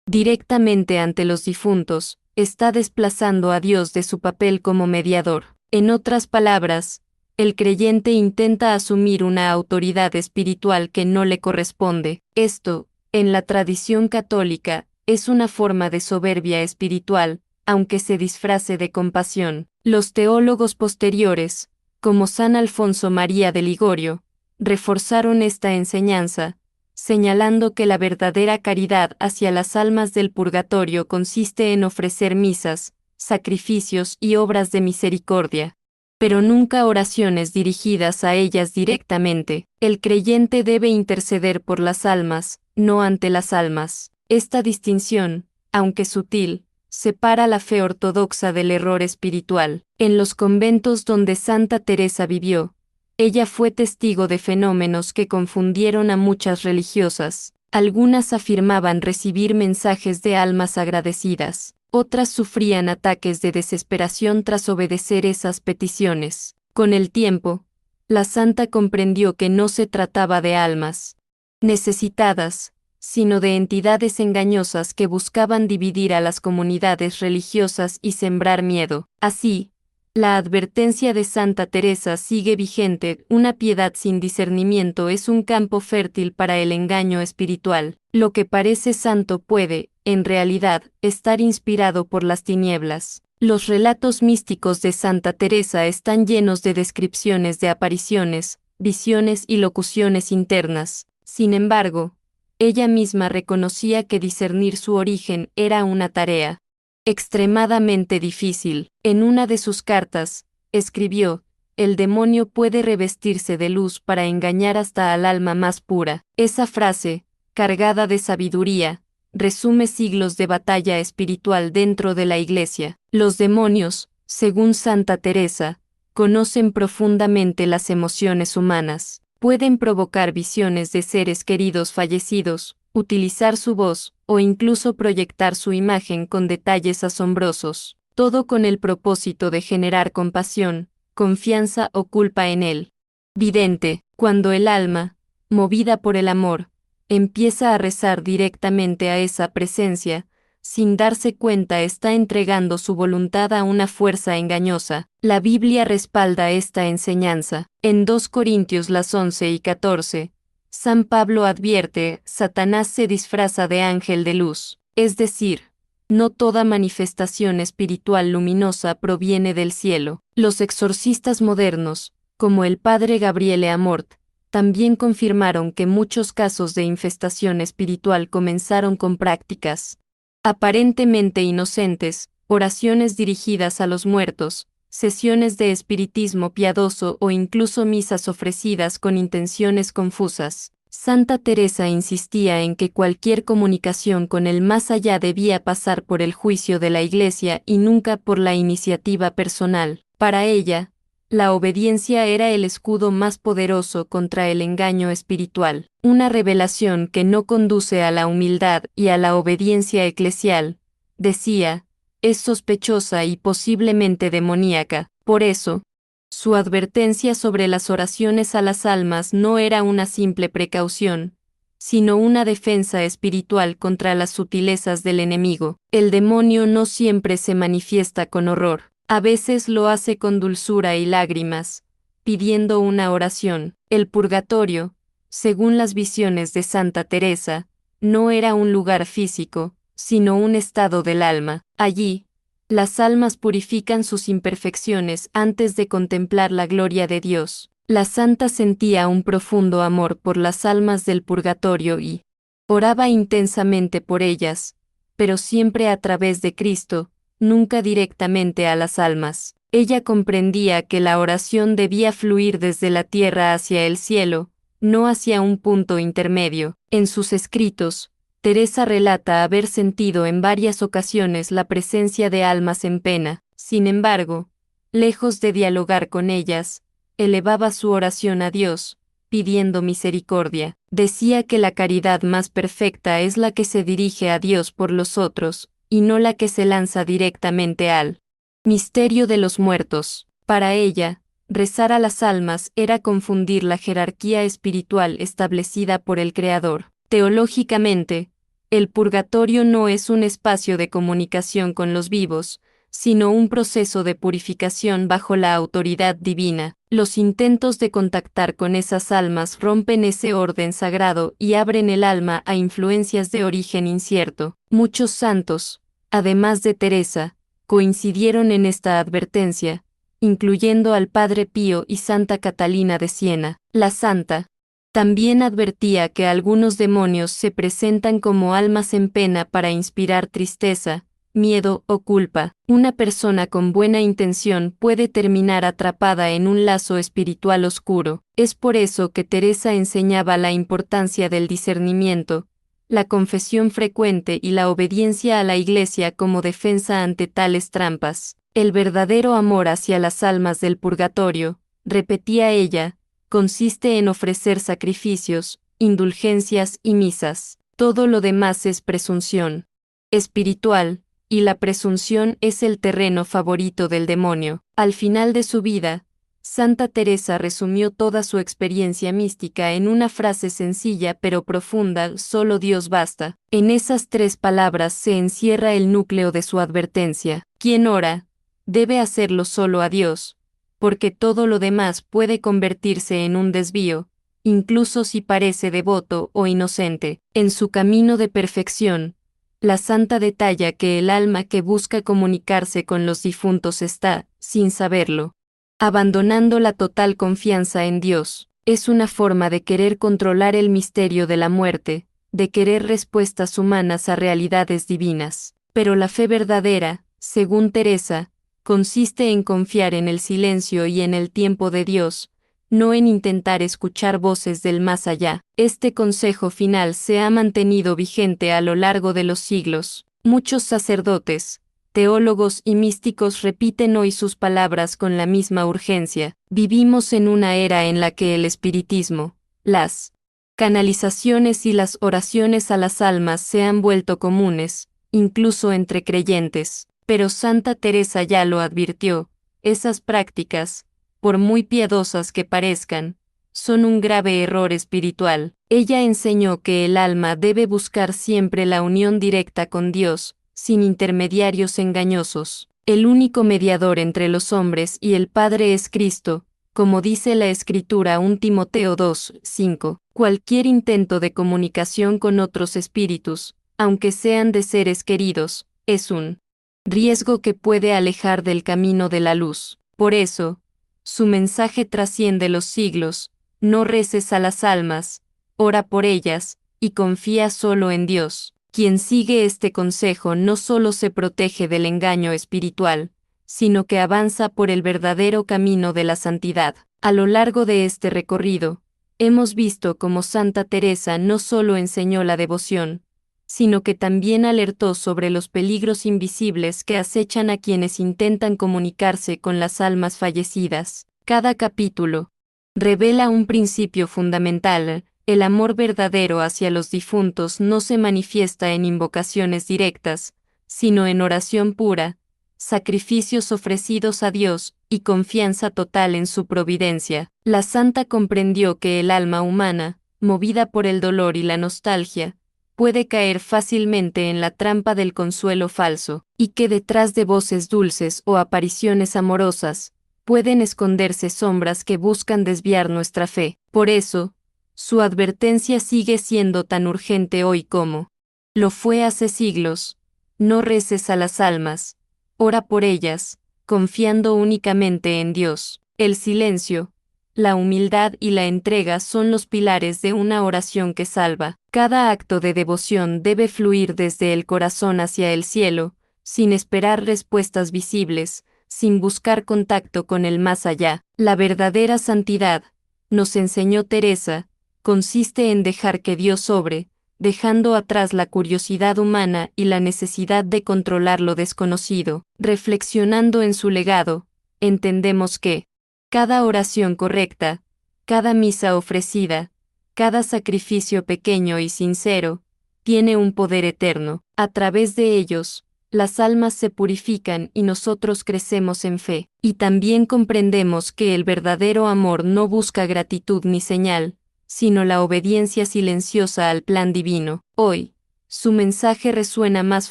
directamente ante los difuntos, está desplazando a Dios de su papel como mediador. En otras palabras, el creyente intenta asumir una autoridad espiritual que no le corresponde. Esto, en la tradición católica, es una forma de soberbia espiritual, aunque se disfrace de compasión. Los teólogos posteriores, como San Alfonso María de Ligorio, reforzaron esta enseñanza, señalando que la verdadera caridad hacia las almas del purgatorio consiste en ofrecer misas, sacrificios y obras de misericordia, pero nunca oraciones dirigidas a ellas directamente. El creyente debe interceder por las almas, no ante las almas. Esta distinción, aunque sutil, separa la fe ortodoxa del error espiritual. En los conventos donde Santa Teresa vivió, ella fue testigo de fenómenos que confundieron a muchas religiosas. Algunas afirmaban recibir mensajes de almas agradecidas, otras sufrían ataques de desesperación tras obedecer esas peticiones. Con el tiempo, la santa comprendió que no se trataba de almas necesitadas, sino de entidades engañosas que buscaban dividir a las comunidades religiosas y sembrar miedo. Así, la advertencia de Santa Teresa sigue vigente: una piedad sin discernimiento es un campo fértil para el engaño espiritual. Lo que parece santo puede, en realidad, estar inspirado por las tinieblas. Los relatos místicos de Santa Teresa están llenos de descripciones de apariciones, visiones y locuciones internas. Sin embargo, ella misma reconocía que discernir su origen era una tarea extremadamente difícil. En una de sus cartas, escribió: el demonio puede revestirse de luz para engañar hasta al alma más pura. Esa frase, cargada de sabiduría, resume siglos de batalla espiritual dentro de la Iglesia. Los demonios, según Santa Teresa, conocen profundamente las emociones humanas. Pueden provocar visiones de seres queridos fallecidos, utilizar su voz, o incluso proyectar su imagen con detalles asombrosos, todo con el propósito de generar compasión, confianza o culpa en el vidente. Cuando el alma, movida por el amor, empieza a rezar directamente a esa presencia, sin darse cuenta está entregando su voluntad a una fuerza engañosa. La Biblia respalda esta enseñanza. En 2 Corintios 11 y 14, San Pablo advierte: Satanás se disfraza de ángel de luz, es decir, no toda manifestación espiritual luminosa proviene del cielo. Los exorcistas modernos, como el padre Gabriele Amort, también confirmaron que muchos casos de infestación espiritual comenzaron con prácticas aparentemente inocentes, oraciones dirigidas a los muertos, sesiones de espiritismo piadoso o incluso misas ofrecidas con intenciones confusas. Santa Teresa insistía en que cualquier comunicación con el más allá debía pasar por el juicio de la Iglesia y nunca por la iniciativa personal. Para ella, la obediencia era el escudo más poderoso contra el engaño espiritual. Una revelación que no conduce a la humildad y a la obediencia eclesial, decía, es sospechosa y posiblemente demoníaca. Por eso, su advertencia sobre las oraciones a las almas no era una simple precaución, sino una defensa espiritual contra las sutilezas del enemigo. El demonio no siempre se manifiesta con horror, a veces lo hace con dulzura y lágrimas, pidiendo una oración. El purgatorio, según las visiones de Santa Teresa, no era un lugar físico, sino un estado del alma. Allí, las almas purifican sus imperfecciones antes de contemplar la gloria de Dios. La santa sentía un profundo amor por las almas del purgatorio y oraba intensamente por ellas, pero siempre a través de Cristo, nunca directamente a las almas. Ella comprendía que la oración debía fluir desde la tierra hacia el cielo, no hacia un punto intermedio. En sus escritos, Teresa relata haber sentido en varias ocasiones la presencia de almas en pena. Sin embargo, lejos de dialogar con ellas, elevaba su oración a Dios, pidiendo misericordia. Decía que la caridad más perfecta es la que se dirige a Dios por los otros, y no la que se lanza directamente al misterio de los muertos. Para ella, rezar a las almas era confundir la jerarquía espiritual establecida por el Creador. Teológicamente, el purgatorio no es un espacio de comunicación con los vivos, sino un proceso de purificación bajo la autoridad divina. Los intentos de contactar con esas almas rompen ese orden sagrado y abren el alma a influencias de origen incierto. Muchos santos, además de Teresa, coincidieron en esta advertencia, incluyendo al Padre Pío y Santa Catalina de Siena. La santa también advertía que algunos demonios se presentan como almas en pena para inspirar tristeza, miedo o culpa. Una persona con buena intención puede terminar atrapada en un lazo espiritual oscuro. Es por eso que Teresa enseñaba la importancia del discernimiento, la confesión frecuente y la obediencia a la Iglesia como defensa ante tales trampas. El verdadero amor hacia las almas del purgatorio, repetía ella, consiste en ofrecer sacrificios, indulgencias y misas. Todo lo demás es presunción espiritual, y la presunción es el terreno favorito del demonio. Al final de su vida, Santa Teresa resumió toda su experiencia mística en una frase sencilla pero profunda: solo Dios basta. En esas 3 palabras se encierra el núcleo de su advertencia. Quien ora, debe hacerlo solo a Dios, porque todo lo demás puede convertirse en un desvío, incluso si parece devoto o inocente. En su camino de perfección, la santa detalla que el alma que busca comunicarse con los difuntos está, sin saberlo, abandonando la total confianza en Dios. Es una forma de querer controlar el misterio de la muerte, de querer respuestas humanas a realidades divinas. Pero la fe verdadera, según Teresa, consiste en confiar en el silencio y en el tiempo de Dios, no en intentar escuchar voces del más allá. Este consejo final se ha mantenido vigente a lo largo de los siglos. Muchos sacerdotes, teólogos y místicos repiten hoy sus palabras con la misma urgencia. Vivimos en una era en la que el espiritismo, las canalizaciones y las oraciones a las almas se han vuelto comunes, incluso entre creyentes. Pero Santa Teresa ya lo advirtió: esas prácticas, por muy piadosas que parezcan, son un grave error espiritual. Ella enseñó que el alma debe buscar siempre la unión directa con Dios, sin intermediarios engañosos. El único mediador entre los hombres y el Padre es Cristo, como dice la Escritura 1 Timoteo 2:5. Cualquier intento de comunicación con otros espíritus, aunque sean de seres queridos, es un riesgo que puede alejar del camino de la luz. Por eso, su mensaje trasciende los siglos: no reces a las almas, ora por ellas, y confía solo en Dios. Quien sigue este consejo no solo se protege del engaño espiritual, sino que avanza por el verdadero camino de la santidad. A lo largo de este recorrido, hemos visto cómo Santa Teresa no solo enseñó la devoción, sino que también alertó sobre los peligros invisibles que acechan a quienes intentan comunicarse con las almas fallecidas. Cada capítulo revela un principio fundamental: el amor verdadero hacia los difuntos no se manifiesta en invocaciones directas, sino en oración pura, sacrificios ofrecidos a Dios y confianza total en su providencia. La santa comprendió que el alma humana, movida por el dolor y la nostalgia, puede caer fácilmente en la trampa del consuelo falso, y que detrás de voces dulces o apariciones amorosas, pueden esconderse sombras que buscan desviar nuestra fe. Por eso, su advertencia sigue siendo tan urgente hoy como lo fue hace siglos: no reces a las almas, ora por ellas, confiando únicamente en Dios. El silencio, la humildad y la entrega son los pilares de una oración que salva. Cada acto de devoción debe fluir desde el corazón hacia el cielo, sin esperar respuestas visibles, sin buscar contacto con el más allá. La verdadera santidad, nos enseñó Teresa, consiste en dejar que Dios obre, dejando atrás la curiosidad humana y la necesidad de controlar lo desconocido. Reflexionando en su legado, entendemos que cada oración correcta, cada misa ofrecida, cada sacrificio pequeño y sincero, tiene un poder eterno. A través de ellos, las almas se purifican y nosotros crecemos en fe. Y también comprendemos que el verdadero amor no busca gratitud ni señal, sino la obediencia silenciosa al plan divino. Hoy, su mensaje resuena más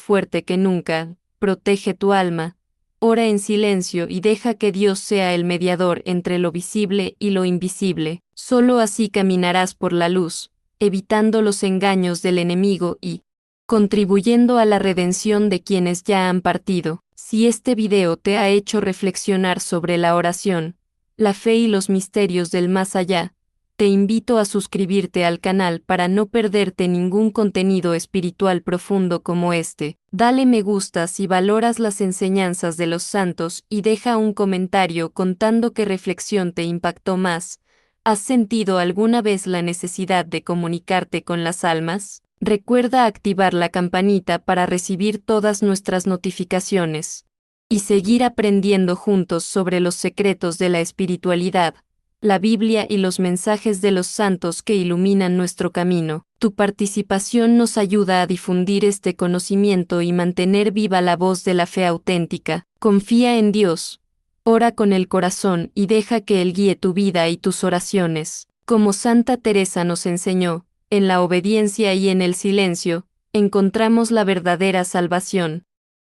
fuerte que nunca: protege tu alma, ora en silencio y deja que Dios sea el mediador entre lo visible y lo invisible. Solo así caminarás por la luz, evitando los engaños del enemigo y contribuyendo a la redención de quienes ya han partido. Si este video te ha hecho reflexionar sobre la oración, la fe y los misterios del más allá, te invito a suscribirte al canal para no perderte ningún contenido espiritual profundo como este. Dale me gusta si valoras las enseñanzas de los santos y deja un comentario contando qué reflexión te impactó más. ¿Has sentido alguna vez la necesidad de comunicarte con las almas? Recuerda activar la campanita para recibir todas nuestras notificaciones y seguir aprendiendo juntos sobre los secretos de la espiritualidad, la Biblia y los mensajes de los santos que iluminan nuestro camino. Tu participación nos ayuda a difundir este conocimiento y mantener viva la voz de la fe auténtica. Confía en Dios, ora con el corazón y deja que Él guíe tu vida y tus oraciones. Como Santa Teresa nos enseñó, en la obediencia y en el silencio, encontramos la verdadera salvación.